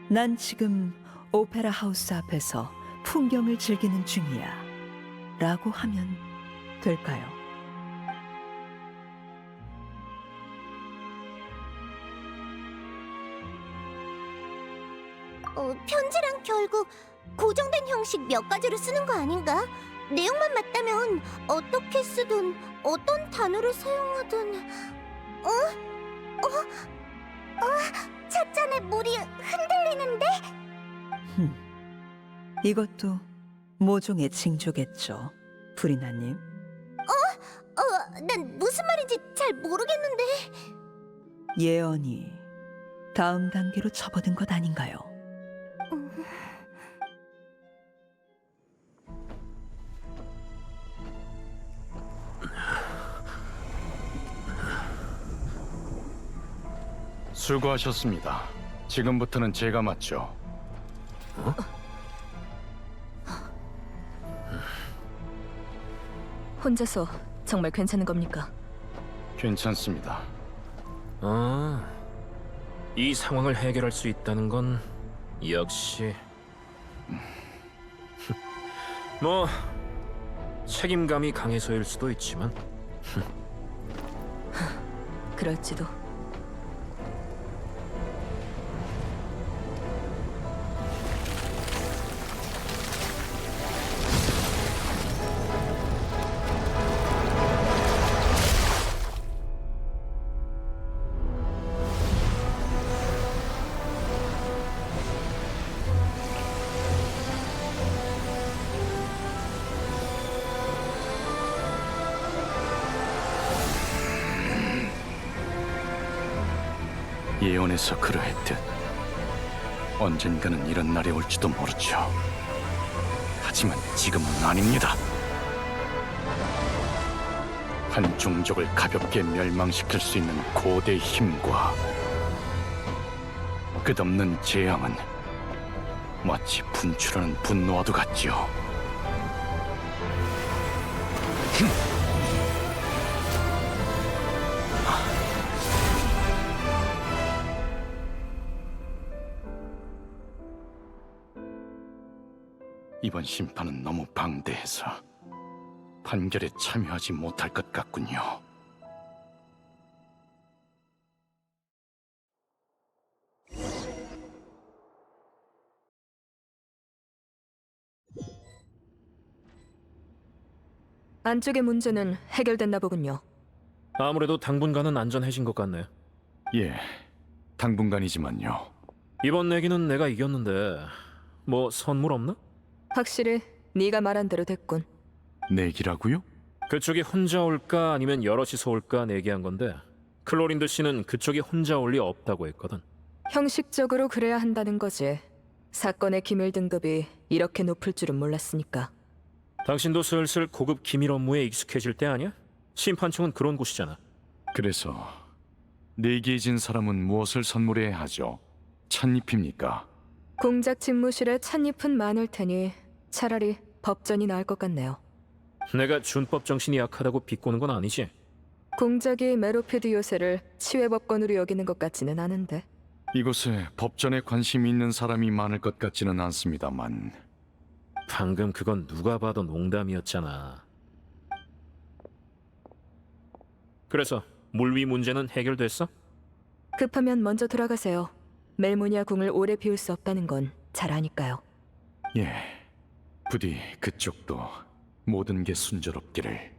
난 지금 오페라 하우스 앞에서 풍경을 즐기는 중이야. 라고 하면 될까요? 편지랑 결국 고정된 형식 몇 가지로 쓰는 거 아닌가? 내용만 맞다면 어떻게 쓰든 어떤 단어를 사용하든 찻잔에 물이 흔들리는데? 이것도 모종의 징조겠죠, 브리나님. 난 무슨 말인지 잘 모르겠는데. 예언이 다음 단계로 접어든 것 아닌가요? 수고하셨습니다. 지금부터는 제가 맡죠. 혼자서 정말 괜찮은 겁니까? 괜찮습니다. 아, 이 상황을 해결할 수 있다는 건 역시 뭐 책임감이 강해서일 수도 있지만 그럴지도. 예언에서 그러했듯 언젠가는 이런 날이 올지도 모르죠. 하지만 지금은 아닙니다. 한 종족을 가볍게 멸망시킬 수 있는 고대 힘과 끝없는 재앙은 마치 분출하는 분노와도 같지요. 이번 심판은 너무 방대해서 판결에 참여하지 못할 것 같군요. 안쪽의 문제는 해결됐나 보군요. 아무래도 당분간은 안전해진 것 같네. 예, 당분간이지만요. 이번 내기는 내가 이겼는데 뭐 선물 없나? 확실히 네가 말한 대로 됐군. 내기라고요? 그쪽이 혼자 올까 아니면 여럿이서 올까 내기한 건데 클로린드 씨는 그쪽이 혼자 올 리 없다고 했거든. 형식적으로 그래야 한다는 거지. 사건의 기밀 등급이 이렇게 높을 줄은 몰랐으니까. 당신도 슬슬 고급 기밀 업무에 익숙해질 때 아니야? 심판청은 그런 곳이잖아. 그래서 내기에 진 사람은 무엇을 선물해야 하죠? 찻잎입니까? 공작 집무실에 찻잎은 많을 테니 차라리 법전이 나을 것 같네요. 내가 준법 정신이 약하다고 비꼬는 건 아니지? 공작이 메로피드 요새를 치외법권으로 여기는 것 같지는 않은데. 이곳에 법전에 관심이 있는 사람이 많을 것 같지는 않습니다만 방금 그건 누가 봐도 농담이었잖아. 그래서 물위 문제는 해결됐어? 급하면 먼저 돌아가세요. 멜모니아 궁을 오래 비울 수 없다는 건 잘 아니까요. 예, 부디 그쪽도 모든 게 순조롭기를.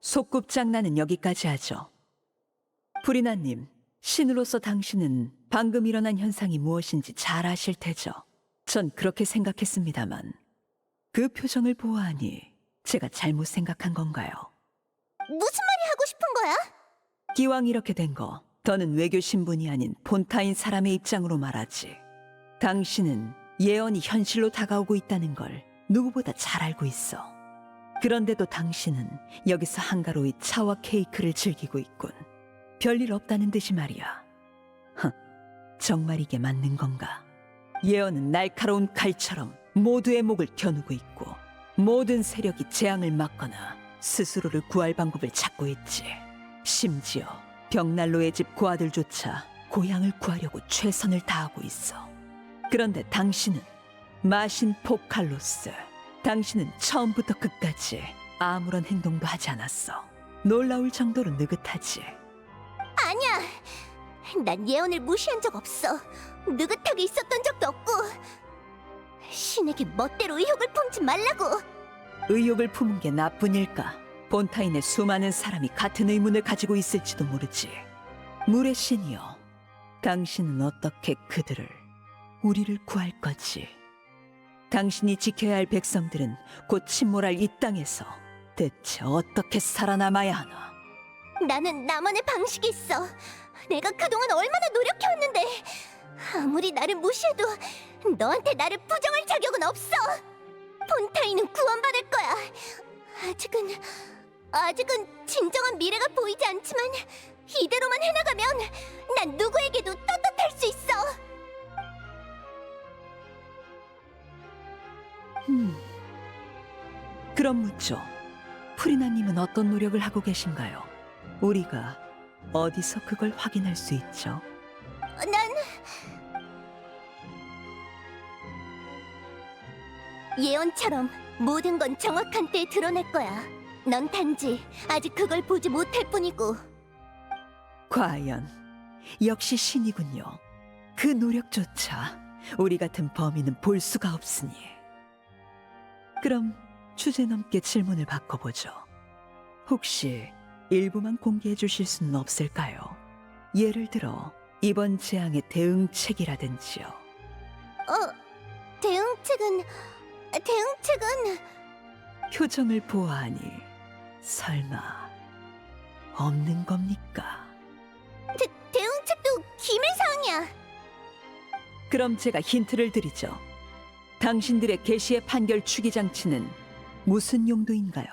속꿉장난은 여기까지 하죠. 프리나님, 신으로서 당신은 방금 일어난 현상이 무엇인지 잘 아실 테죠. 전 그렇게 생각했습니다만 그 표정을 보아하니 제가 잘못 생각한 건가요? 무슨 말이 하고 싶은 거야? 기왕 이렇게 된 거 더는 외교 신분이 아닌 폰타인 사람의 입장으로 말하지. 당신은 예언이 현실로 다가오고 있다는 걸 누구보다 잘 알고 있어. 그런데도 당신은 여기서 한가로이 차와 케이크를 즐기고 있군. 별일 없다는 듯이 말이야. 정말 이게 맞는 건가? 예언은 날카로운 칼처럼 모두의 목을 겨누고 있고 모든 세력이 재앙을 막거나 스스로를 구할 방법을 찾고 있지. 심지어 벽난로의 집 고아들조차 고향을 구하려고 최선을 다하고 있어. 그런데 당신은 마신 포칼로스. 당신은 처음부터 끝까지 아무런 행동도 하지 않았어. 놀라울 정도로 느긋하지. 아니야. 난 예언을 무시한 적 없어. 느긋하게 있었던 적도 없고. 신에게 멋대로 의혹을 품지 말라고. 의욕을 품은 게 나쁜 일까? 본타인의 수많은 사람이 같은 의문을 가지고 있을지도 모르지. 물의 신이여, 당신은 어떻게 그들을, 우리를 구할 거지? 당신이 지켜야 할 백성들은 곧 침몰할 이 땅에서 대체 어떻게 살아남아야 하나? 나는 나만의 방식이 있어. 내가 그동안 얼마나 노력해왔는데 아무리 나를 무시해도 너한테 나를 부정할 자격은 없어. 폰타인은 구원받을 거야. 아직은 진정한 미래가 보이지 않지만 이대로만 해나가면 난 누구에게도 떳떳할 수 있어. 그럼 묻죠. 프리나님은 어떤 노력을 하고 계신가요? 우리가 어디서 그걸 확인할 수 있죠? 난 예언처럼 모든 건 정확한 때에 드러낼 거야. 넌 단지 아직 그걸 보지 못할 뿐이고. 과연 역시 신이군요. 그 노력조차 우리 같은 범인은 볼 수가 없으니. 그럼 주제넘게 질문을 바꿔보죠. 혹시 일부만 공개해 주실 수는 없을까요? 예를 들어 이번 재앙의 대응책이라든지요. 대응책은... 표정을 보아하니 설마 없는 겁니까? 대응책도 기밀사항이야. 그럼 제가 힌트를 드리죠. 당신들의 개시의 판결 추기 장치는 무슨 용도인가요?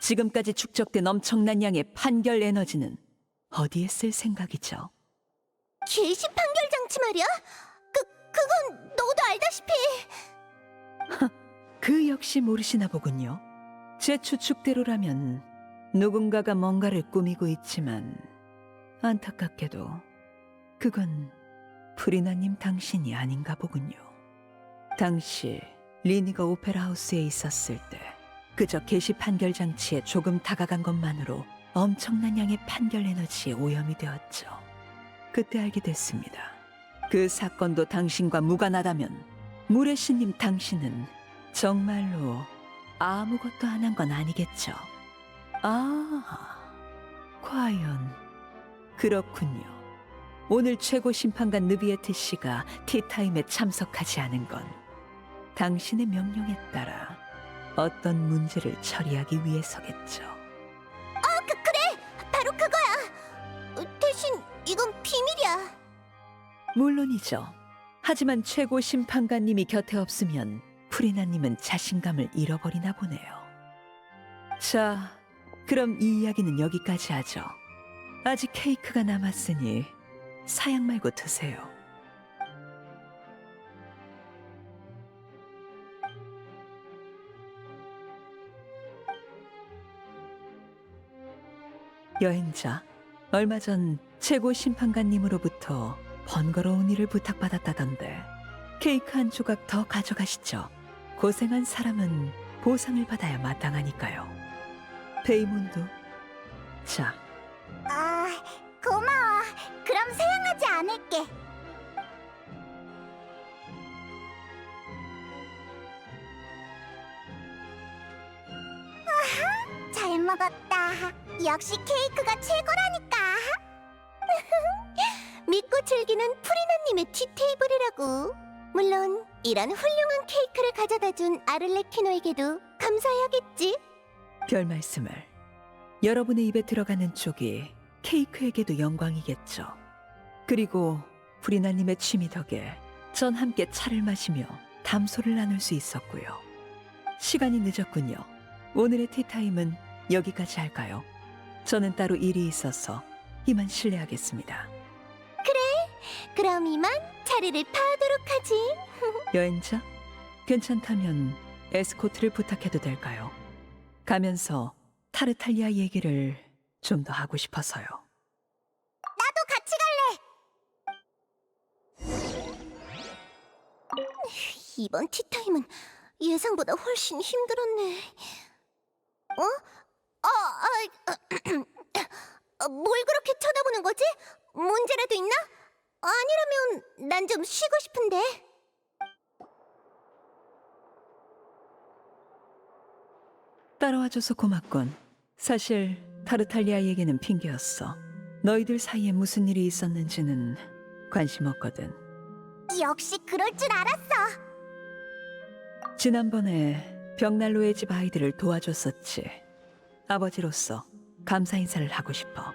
지금까지 축적된 엄청난 양의 판결 에너지는 어디에 쓸 생각이죠? 개시 판결 장치 말이야? 그건 너도 알다시피. 그 역시 모르시나 보군요. 제 추측대로라면 누군가가 뭔가를 꾸미고 있지만 안타깝게도 그건 프리나님 당신이 아닌가 보군요. 당시 리니가 오페라 하우스에 있었을 때 그저 개시 판결 장치에 조금 다가간 것만으로 엄청난 양의 판결 에너지에 오염이 되었죠. 그때 알게 됐습니다. 그 사건도 당신과 무관하다면 무레시님 당신은 정말로 아무것도 안 한 건 아니겠죠. 과연 그렇군요. 오늘 최고 심판관 느비에트 씨가 티타임에 참석하지 않은 건 당신의 명령에 따라 어떤 문제를 처리하기 위해서겠죠. 그래! 바로 그거야! 대신 이건 비밀이야. 물론이죠. 하지만 최고 심판관님이 곁에 없으면 프리나님은 자신감을 잃어버리나 보네요. 자, 그럼 이 이야기는 여기까지 하죠. 아직 케이크가 남았으니 사양 말고 드세요. 여행자, 얼마 전 최고 심판관님으로부터 번거로운 일을 부탁받았다던데 케이크 한 조각 더 가져가시죠. 고생한 사람은 보상을 받아야 마땅하니까요. 베이몬도, 자, 고마워. 그럼 사양하지 않을게. 잘 먹었다. 역시 케이크가 최고라니까. 믿고 즐기는 프리나님의 티테이블이라고. 물론 이런 훌륭한 케이크를 가져다준 아를레키노에게도 감사해야겠지. 별 말씀을. 여러분의 입에 들어가는 쪽이 케이크에게도 영광이겠죠. 그리고 프리나님의 취미 덕에 전 함께 차를 마시며 담소를 나눌 수 있었고요. 시간이 늦었군요. 오늘의 티타임은 여기까지 할까요? 저는 따로 일이 있어서 이만 실례하겠습니다. 그럼 이만 자리를 파하도록 하지. 여행자, 괜찮다면 에스코트를 부탁해도 될까요? 가면서 타르탈리아 얘기를 좀 더 하고 싶어서요. 나도 같이 갈래. 이번 티타임은 예상보다 훨씬 힘들었네. 뭘 그렇게 쳐다보는 거지? 문제라도 있나? 아니라면 난 좀 쉬고 싶은데. 따라와줘서 고맙군. 사실 타르탈리아 얘기는 핑계였어. 너희들 사이에 무슨 일이 있었는지는 관심 없거든. 역시 그럴 줄 알았어. 지난번에 벽난로의 집 아이들을 도와줬었지. 아버지로서 감사 인사를 하고 싶어.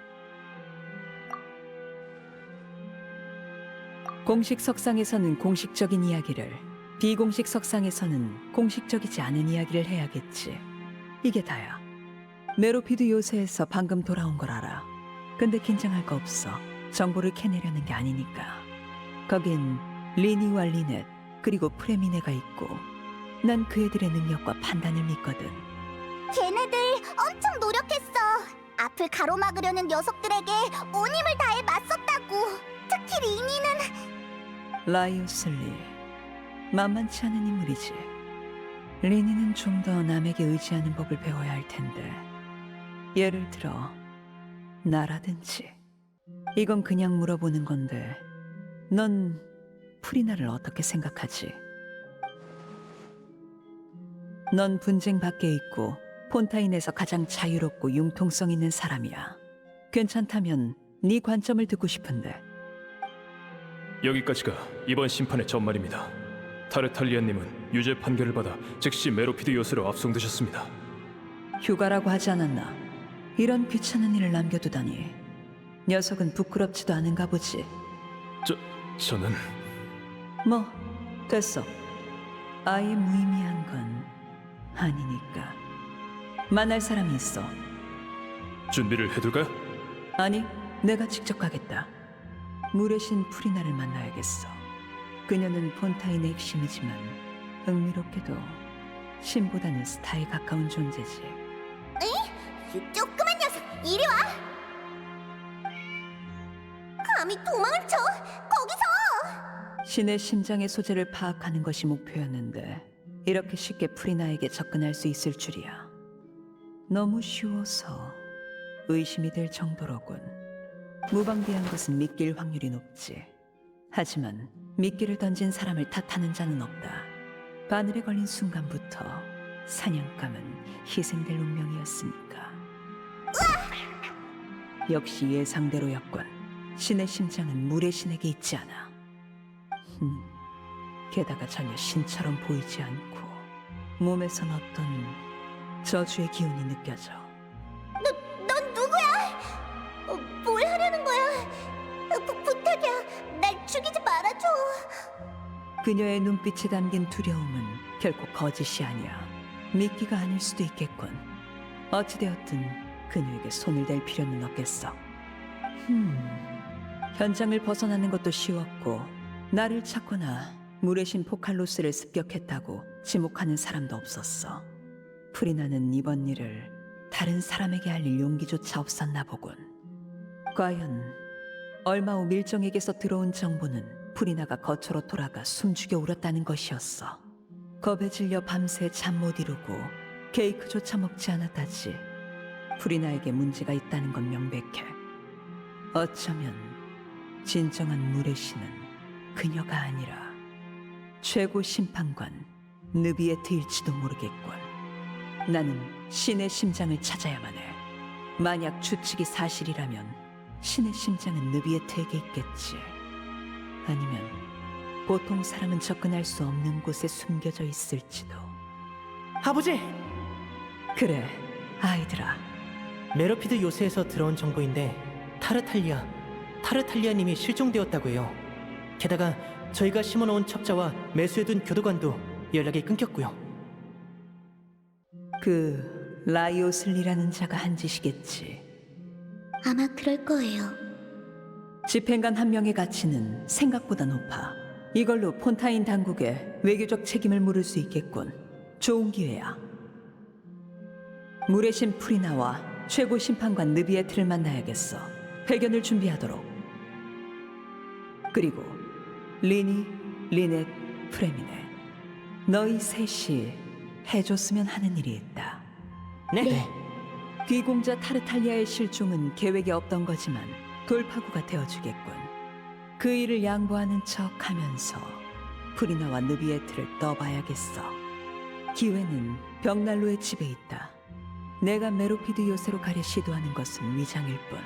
공식 석상에서는 공식적인 이야기를, 비공식 석상에서는 공식적이지 않은 이야기를 해야겠지. 이게 다야. 메로피드 요새에서 방금 돌아온 걸 알아. 근데 긴장할 거 없어. 정보를 캐내려는 게 아니니까. 거긴 리니와 리넷 그리고 프레미네가 있고 난 그 애들의 능력과 판단을 믿거든. 걔네들 엄청 노력했어. 앞을 가로막으려는 녀석들에게 온 힘을 다해 맞섰다고. 특히 리니는... 라이오슬리, 만만치 않은 인물이지. 리니는 좀 더 남에게 의지하는 법을 배워야 할 텐데. 예를 들어 나라든지. 이건 그냥 물어보는 건데 넌 프리나를 어떻게 생각하지? 넌 분쟁 밖에 있고 폰타인에서 가장 자유롭고 융통성 있는 사람이야. 괜찮다면 네 관점을 듣고 싶은데. 여기까지가 이번 심판의 전말입니다. 타르탈리아님은 유죄 판결을 받아 즉시 메로피드 요새로 압송되셨습니다. 휴가라고 하지 않았나? 이런 귀찮은 일을 남겨두다니. 녀석은 부끄럽지도 않은가 보지. 저는 뭐 됐어. 아예 무의미한 건 아니니까. 만날 사람이 있어. 준비를 해둘까요? 아니, 내가 직접 가겠다. 물의 신 프리나를 만나야겠어. 그녀는 폰타인의 핵심이지만 흥미롭게도 신보다는 스타에 가까운 존재지. 이 조그만 녀석, 이리 와! 감히 도망을 쳐! 거기서! 신의 심장의 소재를 파악하는 것이 목표였는데 이렇게 쉽게 프리나에게 접근할 수 있을 줄이야. 너무 쉬워서 의심이 될 정도로군. 무방비한 것은 믿길 확률이 높지. 하지만 미끼를 던진 사람을 탓하는 자는 없다. 바늘에 걸린 순간부터 사냥감은 희생될 운명이었으니까. 역시 예상대로였군. 신의 심장은 물의 신에게 있지 않아. 게다가 전혀 신처럼 보이지 않고 몸에선 어떤 저주의 기운이 느껴져. 넌 누구야? 뭘 하려는 거야? 부탁이야, 날 죽이지 말아줘. 그녀의 눈빛에 담긴 두려움은 결코 거짓이 아니야. 미끼가 아닐 수도 있겠군. 어찌되었든 그녀에게 손을 댈 필요는 없겠어. 현장을 벗어나는 것도 쉬웠고 나를 찾거나 물의 신 포칼로스를 습격했다고 지목하는 사람도 없었어. 프리나는 이번 일을 다른 사람에게 알릴 용기조차 없었나 보군. 과연 얼마 후 밀정에게서 들어온 정보는 프리나가 거처로 돌아가 숨죽여 울었다는 것이었어. 겁에 질려 밤새 잠 못 이루고 케이크조차 먹지 않았다지. 프리나에게 문제가 있다는 건 명백해. 어쩌면 진정한 물의 신은 그녀가 아니라 최고 심판관 느비에트일지도 모르겠군. 나는 신의 심장을 찾아야만 해. 만약 추측이 사실이라면 신의 심장은 느비에트에게 있겠지. 아니면 보통 사람은 접근할 수 없는 곳에 숨겨져 있을지도. 아버지! 그래, 아이들아. 메로피드 요새에서 들어온 정보인데 타르탈리아님이 실종되었다고 해요. 게다가 저희가 심어놓은 첩자와 매수해둔 교도관도 연락이 끊겼고요. 그 라이오슬리라는 자가 한 짓이겠지. 아마 그럴 거예요. 집행관 한 명의 가치는 생각보다 높아. 이걸로 폰타인 당국에 외교적 책임을 물을 수 있겠군. 좋은 기회야. 물의 신 프리나와 최고 심판관 느비에트를 만나야겠어. 회견을 준비하도록. 그리고 리니, 리넷, 프레미네, 너희 셋이 해줬으면 하는 일이 있다. 네. 귀공자 타르탈리아의 실종은 계획에 없던 거지만 돌파구가 되어주겠군. 그 일을 양보하는 척하면서 프리나와 느비에트를 떠봐야겠어. 기회는 벽난로의 집에 있다. 내가 메로피드 요새로 가려 시도하는 것은 위장일 뿐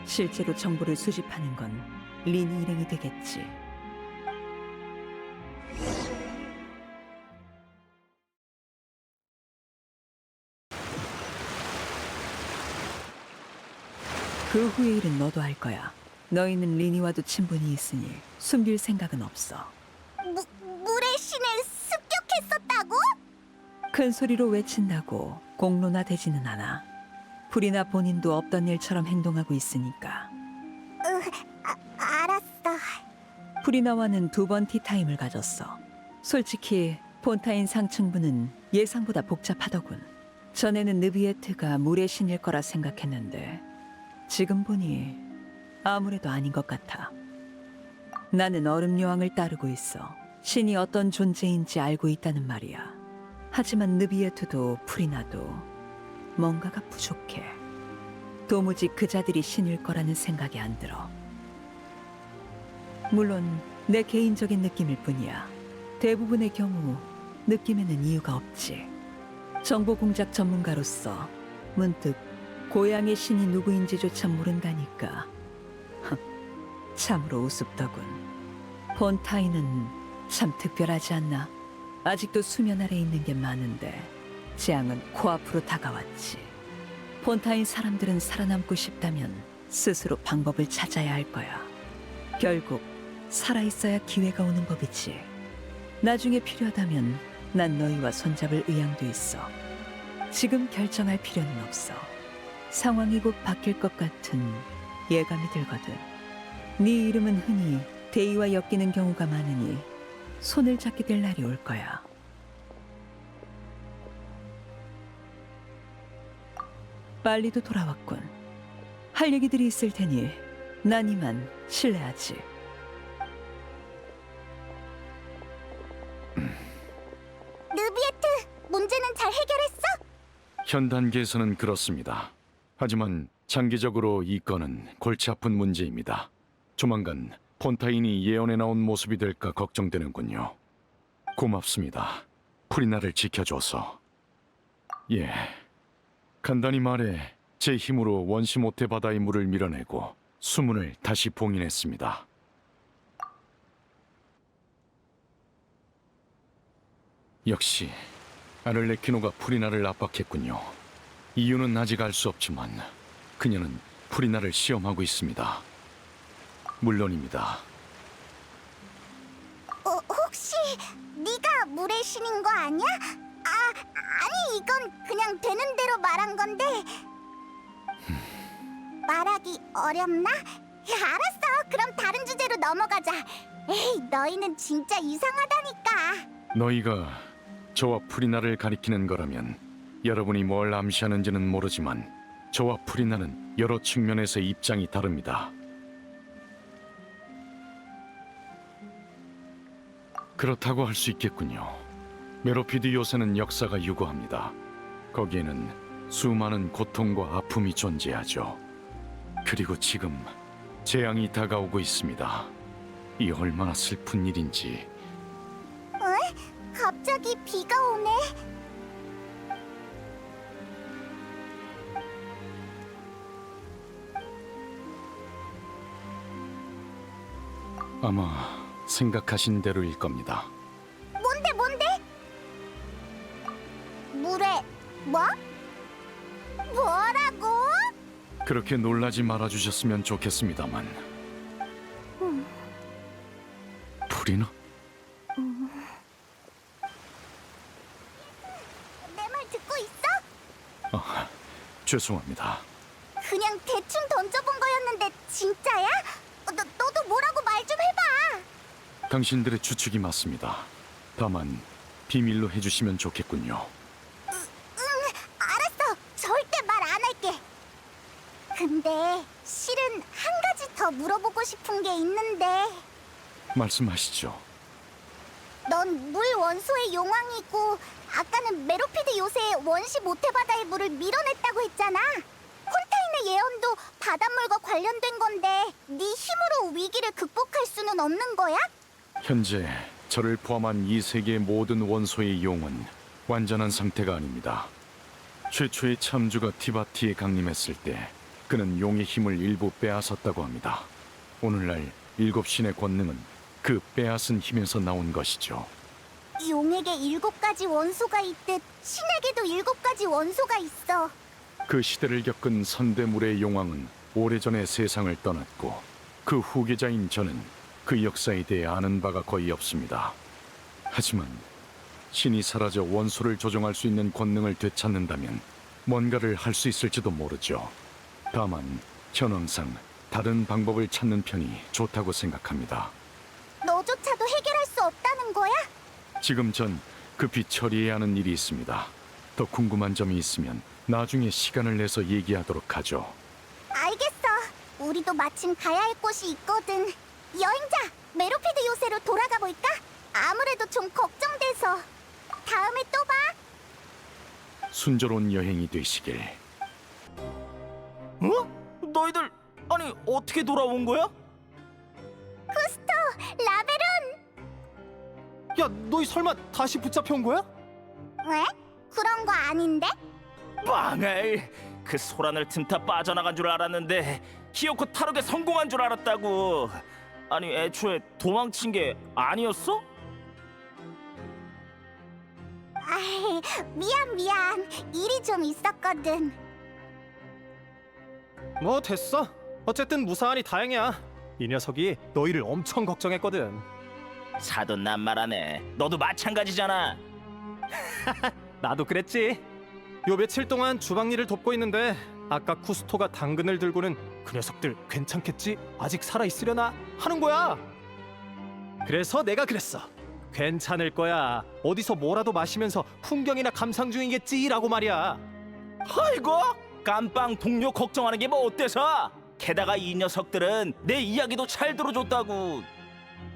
실제로 정보를 수집하는 건 리니 일행이 되겠지. 그 후의 일은 너도 알 거야. 너희는 리니와도 친분이 있으니 숨길 생각은 없어. 물의 신을 습격했었다고? 큰 소리로 외친다고 공론화되지는 않아. 프리나 본인도 없던 일처럼 행동하고 있으니까. 알았어. 프리나와는 2번 티타임을 가졌어. 솔직히 폰타인 상층부는 예상보다 복잡하더군. 전에는 느비에트가 물의 신일 거라 생각했는데 지금 보니 아무래도 아닌 것 같아. 나는 얼음 여왕을 따르고 있어. 신이 어떤 존재인지 알고 있다는 말이야. 하지만 느비에트도 프리나도 뭔가가 부족해. 도무지 그 자들이 신일 거라는 생각이 안 들어. 물론 내 개인적인 느낌일 뿐이야. 대부분의 경우 느낌에는 이유가 없지. 정보 공작 전문가로서 문득 고향의 신이 누구인지조차 모른다니까. 참으로 우습더군. 폰타인은 참 특별하지 않나? 아직도 수면 아래 있는 게 많은데 재앙은 코앞으로 다가왔지. 폰타인 사람들은 살아남고 싶다면 스스로 방법을 찾아야 할 거야. 결국 살아있어야 기회가 오는 법이지. 나중에 필요하다면 난 너희와 손잡을 의향도 있어. 지금 결정할 필요는 없어. 상황이 곧 바뀔 것 같은 예감이 들거든. 네 이름은 흔히 대의와 엮이는 경우가 많으니 손을 잡게 될 날이 올 거야. 빨리도 돌아왔군. 할 얘기들이 있을 테니 난 이만 실례하지. 느비에트, 문제는 잘 해결했어? 현 단계에서는 그렇습니다. 하지만 장기적으로 이 건은 골치 아픈 문제입니다. 조만간 폰타인이 예언에 나온 모습이 될까 걱정되는군요. 고맙습니다. 프리나를 지켜줘서. 예, 간단히 말해 제 힘으로 원시 모태 바다의 물을 밀어내고 수문을 다시 봉인했습니다. 역시 아를레키노가 프리나를 압박했군요. 이유는 아직 알 수 없지만 그녀는 프리나를 시험하고 있습니다. 물론입니다. 혹시 네가 물의 신인 거 아니야? 아니 이건 그냥 되는 대로 말한 건데 말하기 어렵나? 알았어, 그럼 다른 주제로 넘어가자. 에이, 너희는 진짜 이상하다니까. 너희가 저와 프리나를 가리키는 거라면 여러분이 뭘 암시하는지는 모르지만 저와 프리나는 여러 측면에서 입장이 다릅니다. 그렇다고 할 수 있겠군요. 메로피드 요새는 역사가 유구합니다. 거기에는 수많은 고통과 아픔이 존재하죠. 그리고 지금 재앙이 다가오고 있습니다. 이 얼마나 슬픈 일인지. 갑자기 비가 오네. 아마 생각하신 대로일 겁니다. 뭔데? 물에 뭐? 뭐라고? 그렇게 놀라지 말아주셨으면 좋겠습니다만. 프리나? 내 말 듣고 있어? 죄송합니다. 그냥 대충 던져본 거였는데 진짜야? 너도 뭐라고 말 좀 해봐. 당신들의 추측이 맞습니다. 다만 비밀로 해주시면 좋겠군요. 알았어. 절대 말 안 할게. 근데 실은 한 가지 더 물어보고 싶은 게 있는데 말씀하시죠. 넌 물 원소의 용왕이고 아까는 메로피드 요새의 원시 모태바다의 물을 밀어냈다고 했잖아. 폰타인의 예언도 바닷물과 관련된 건데 네 힘으로 위기를 극복할 수는 없는 거야? 현재 저를 포함한 이 세계의 모든 원소의 용은 완전한 상태가 아닙니다. 최초의 참주가 티바티에 강림했을 때 그는 용의 힘을 일부 빼앗았다고 합니다. 오늘날 7신의 권능은 그 빼앗은 힘에서 나온 것이죠. 용에게 7가지 원소가 있듯 신에게도 7가지 원소가 있어. 그 시대를 겪은 선대물의 용왕은 오래전에 세상을 떠났고 그 후계자인 저는 그 역사에 대해 아는 바가 거의 없습니다. 하지만 신이 사라져 원소를 조종할 수 있는 권능을 되찾는다면 뭔가를 할 수 있을지도 모르죠. 다만 전 항상 다른 방법을 찾는 편이 좋다고 생각합니다. 너조차도 해결할 수 없다는 거야? 지금 전 급히 처리해야 하는 일이 있습니다. 더 궁금한 점이 있으면 나중에 시간을 내서 얘기하도록 하죠. 알겠어. 우리도 마침 가야 할 곳이 있거든. 여행자, 메로피드 요새로 돌아가 볼까? 아무래도 좀 걱정돼서. 다음에 또 봐. 순조로운 여행이 되시길. 너희들 아니 어떻게 돌아온 거야? 쿠스토, 라베룬! 야, 너희 설마 다시 붙잡혀온 거야? 왜? 그런 거 아닌데? 망할, 그 소란을 틈타 빠져나간 줄 알았는데 히요코 탈옥에 성공한 줄 알았다고. 아니 애초에 도망친 게 아니었어? 아이, 미안. 일이 좀 있었거든. 뭐 됐어. 어쨌든 무사하니 다행이야. 이 녀석이 너희를 엄청 걱정했거든. 사돈 남말하네. 너도 마찬가지잖아. 나도 그랬지. 요 며칠 동안 주방 일을 돕고 있는데 아까 쿠스토가 당근을 들고는 그 녀석들 괜찮겠지? 아직 살아있으려나? 하는 거야. 그래서 내가 그랬어. 괜찮을 거야. 어디서 뭐라도 마시면서 풍경이나 감상 중이겠지라고 말이야. 아이고 깜빵 동료 걱정하는 게 뭐 어때서? 게다가 이 녀석들은 내 이야기도 잘 들어줬다고.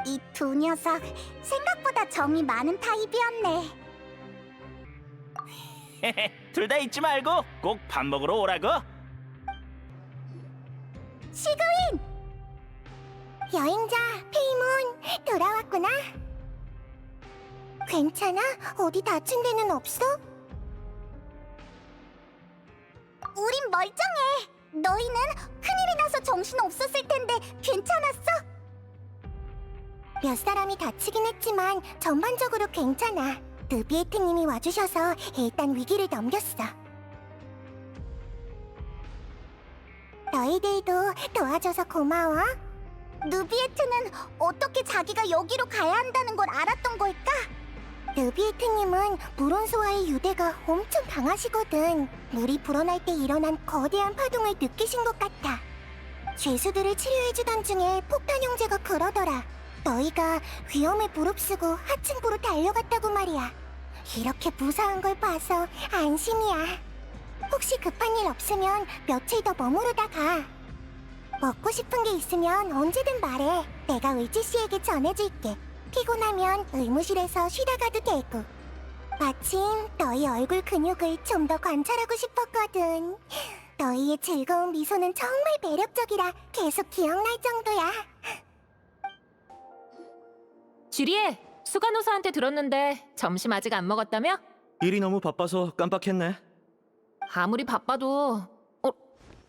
이 두 녀석 생각보다 정이 많은 타입이었네. 둘 다 잊지 말고 꼭 밥 먹으러 오라고. 시그윈! 여행자 페이몬 돌아왔구나. 괜찮아? 어디 다친 데는 없어? 우린 멀쩡해. 너희는 큰일이 나서 정신 없었을 텐데 괜찮았어? 몇 사람이 다치긴 했지만 전반적으로 괜찮아. 느비에트님이 와주셔서 일단 위기를 넘겼어. 너희들도 도와줘서 고마워. 느비에트는 어떻게 자기가 여기로 가야 한다는 걸 알았던 걸까? 느비에트님은 물온소와의 유대가 엄청 강하시거든. 물이 불어날 때 일어난 거대한 파동을 느끼신 것 같아. 죄수들을 치료해주던 중에 폭탄 형제가 그러더라. 너희가 위험에 무릅쓰고 하층부로 달려갔다고 말이야. 이렇게 무사한 걸 봐서 안심이야. 혹시 급한 일 없으면 며칠 더 머무르다 가. 먹고 싶은 게 있으면 언제든 말해. 내가 의지 씨에게 전해줄게. 피곤하면 의무실에서 쉬다 가도 되고. 마침 너희 얼굴 근육을 좀 더 관찰하고 싶었거든. 너희의 즐거운 미소는 정말 매력적이라 계속 기억날 정도야. 주리에, 수간호사한테 들었는데 점심 아직 안 먹었다며? 일이 너무 바빠서 깜빡했네. 아무리 바빠도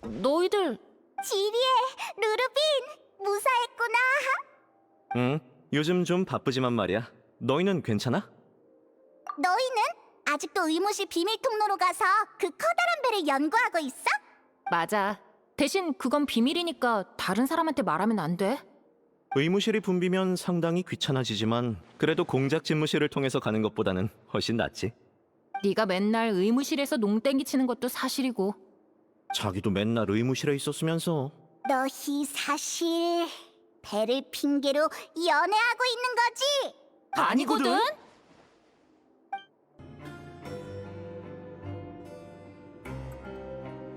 너희들 지리에, 루르빈, 무사했구나. 응, 요즘 좀 바쁘지만 말이야. 너희는 괜찮아? 너희는 아직도 의무실 비밀 통로로 가서 그 커다란 배를 연구하고 있어? 맞아. 대신 그건 비밀이니까 다른 사람한테 말하면 안 돼. 의무실이 붐비면 상당히 귀찮아지지만 그래도 공작 집무실을 통해서 가는 것보다는 훨씬 낫지. 네가 맨날 의무실에서 농땡이 치는 것도 사실이고. 자기도 맨날 의무실에 있었으면서. 너희 사실 배를 핑계로 연애하고 있는 거지? 아니거든?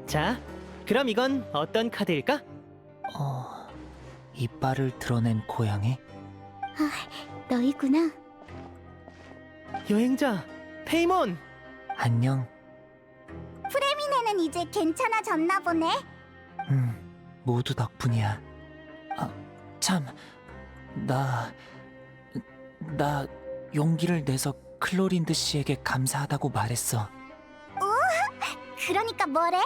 자, 그럼 이건 어떤 카드일까? 이빨을 드러낸 고양이? 너희구나. 여행자 페이몬! 안녕. 프레미네는 이제 괜찮아졌나 보네. 모두 덕분이야. 참, 나 용기를 내서 클로린드 씨에게 감사하다고 말했어. 그러니까 뭐래?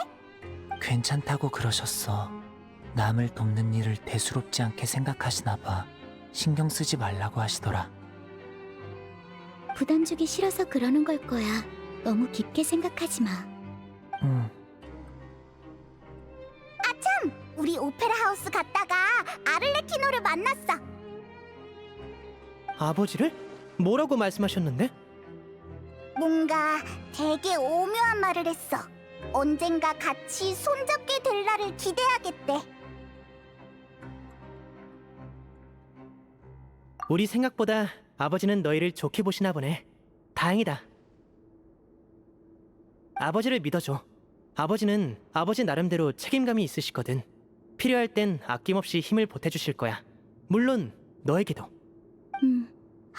괜찮다고 그러셨어. 남을 돕는 일을 대수롭지 않게 생각하시나 봐. 신경 쓰지 말라고 하시더라. 부담 주기 싫어서 그러는 걸 거야. 너무 깊게 생각하지 마. 아참! 우리 오페라 하우스 갔다가 아를레키노를 만났어. 아버지를? 뭐라고 말씀하셨는데? 뭔가 되게 오묘한 말을 했어. 언젠가 같이 손잡게 될 날을 기대하겠대. 우리 생각보다 아버지는 너희를 좋게 보시나 보네. 다행이다. 아버지를 믿어줘. 아버지는 아버지 나름대로 책임감이 있으시거든. 필요할 땐 아낌없이 힘을 보태주실 거야. 물론 너에게도.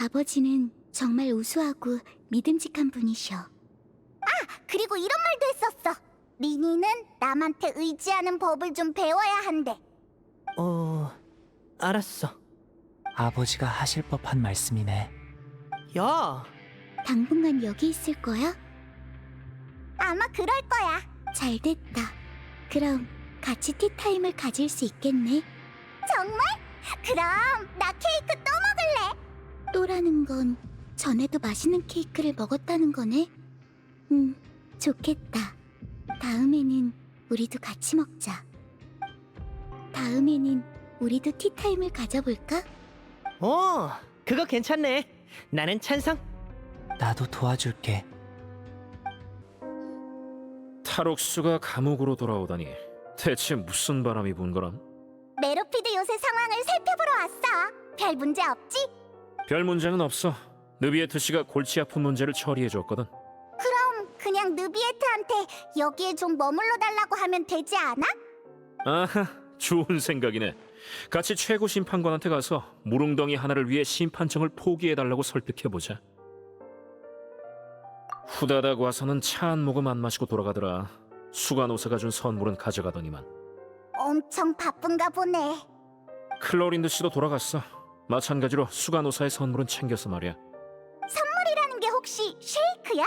아버지는 정말 우수하고 믿음직한 분이셔. 그리고 이런 말도 했었어. 리니는 남한테 의지하는 법을 좀 배워야 한대. 알았어. 아버지가 하실 법한 말씀이네. 야! 당분간 여기 있을 거야? 아마 그럴 거야. 잘 됐다. 그럼 같이 티타임을 가질 수 있겠네. 정말? 그럼 나 케이크 또 먹을래. 또라는 건 전에도 맛있는 케이크를 먹었다는 거네. 좋겠다. 다음에는 우리도 같이 먹자. 다음에는 우리도 티타임을 가져볼까? 오, 그거 괜찮네. 나는 찬성. 나도 도와줄게. 탈옥수가 감옥으로 돌아오다니 대체 무슨 바람이 분 거람? 메로피드 요새 상황을 살펴보러 왔어. 별 문제 없지? 별 문제는 없어. 느비에트 씨가 골치 아픈 문제를 처리해 줬거든. 그럼 그냥 느비에트한테 여기에 좀 머물러 달라고 하면 되지 않아? 아하, 좋은 생각이네. 같이 최고 심판관한테 가서 무릉덩이 하나를 위해 심판청을 포기해달라고 설득해보자. 후다닥 와서는 차 한 모금 안 마시고 돌아가더라. 수간호사가 준 선물은 가져가더니만. 엄청 바쁜가 보네. 클로린드 씨도 돌아갔어. 마찬가지로 수간호사의 선물은 챙겼어 말이야. 선물이라는 게 혹시 쉐이크야?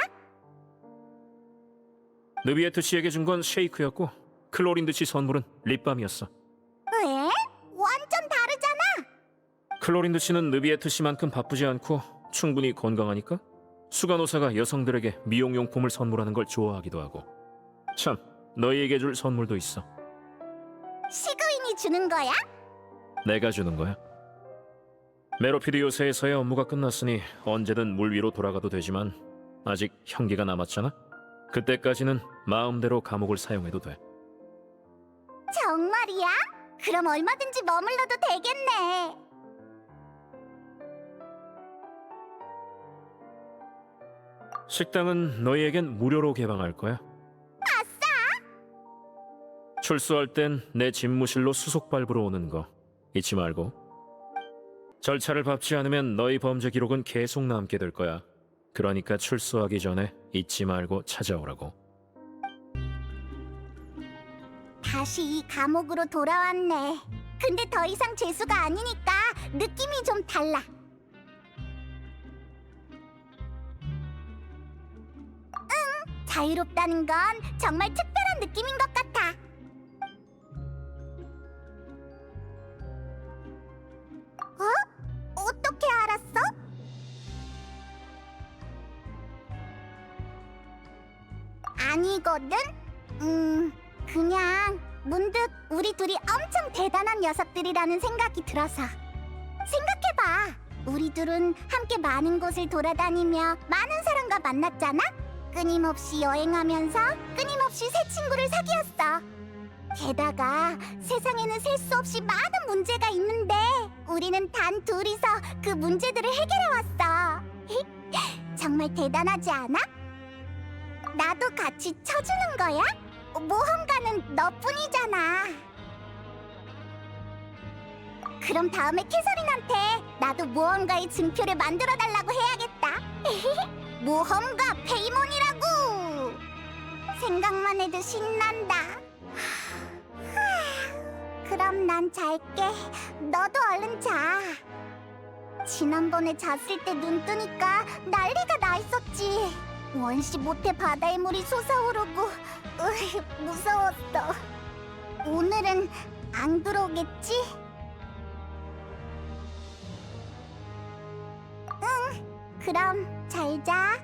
느비에트 씨에게 준 건 쉐이크였고 클로린드 씨 선물은 립밤이었어. 왜? 완전 다르잖아. 클로린드 씨는 느비에트 씨만큼 바쁘지 않고 충분히 건강하니까 수간호사가 여성들에게 미용용품을 선물하는 걸 좋아하기도 하고. 참, 너희에게 줄 선물도 있어. 시그윈이 주는 거야? 내가 주는 거야. 메로피드 요새에서의 업무가 끝났으니 언제든 물 위로 돌아가도 되지만 아직 형기가 남았잖아. 그때까지는 마음대로 감옥을 사용해도 돼. 정말이야? 그럼 얼마든지 머물러도 되겠네. 식당은 너희에겐 무료로 개방할 거야. 아싸! 출소할 땐 내 집무실로 수속 밟으러 오는 거 잊지 말고. 절차를 밟지 않으면 너희 범죄 기록은 계속 남게 될 거야. 그러니까 출소하기 전에 잊지 말고 찾아오라고. 다시 이 감옥으로 돌아왔네. 근데 더 이상 재수가 아니니까 느낌이 좀 달라. 응, 자유롭다는 건 정말 특별한 느낌인 것 같아. 어? 어떻게 알았어? 아니거든? 그냥 문득 우리 둘이 엄청 대단한 녀석들이라는 생각이 들어서. 생각해봐. 우리 둘은 함께 많은 곳을 돌아다니며 많은 사람과 만났잖아? 끊임없이 여행하면서 끊임없이 새 친구를 사귀었어. 게다가 세상에는 셀 수 없이 많은 문제가 있는데 우리는 단 둘이서 그 문제들을 해결해왔어. 정말 대단하지 않아? 나도 같이 쳐주는 거야? 모험가는 너뿐이잖아. 그럼 다음에 캐서린한테 나도 모험가의 증표를 만들어달라고 해야겠다. 모험가 페이몬이라고! 생각만 해도 신난다. 그럼 난 잘게. 너도 얼른 자. 지난번에 잤을 때 눈 뜨니까 난리가 나 있었지. 원시 모태 바다의 물이 솟아오르고 무서웠어. 오늘은 안 들어오겠지? 응, 그럼 잘 자.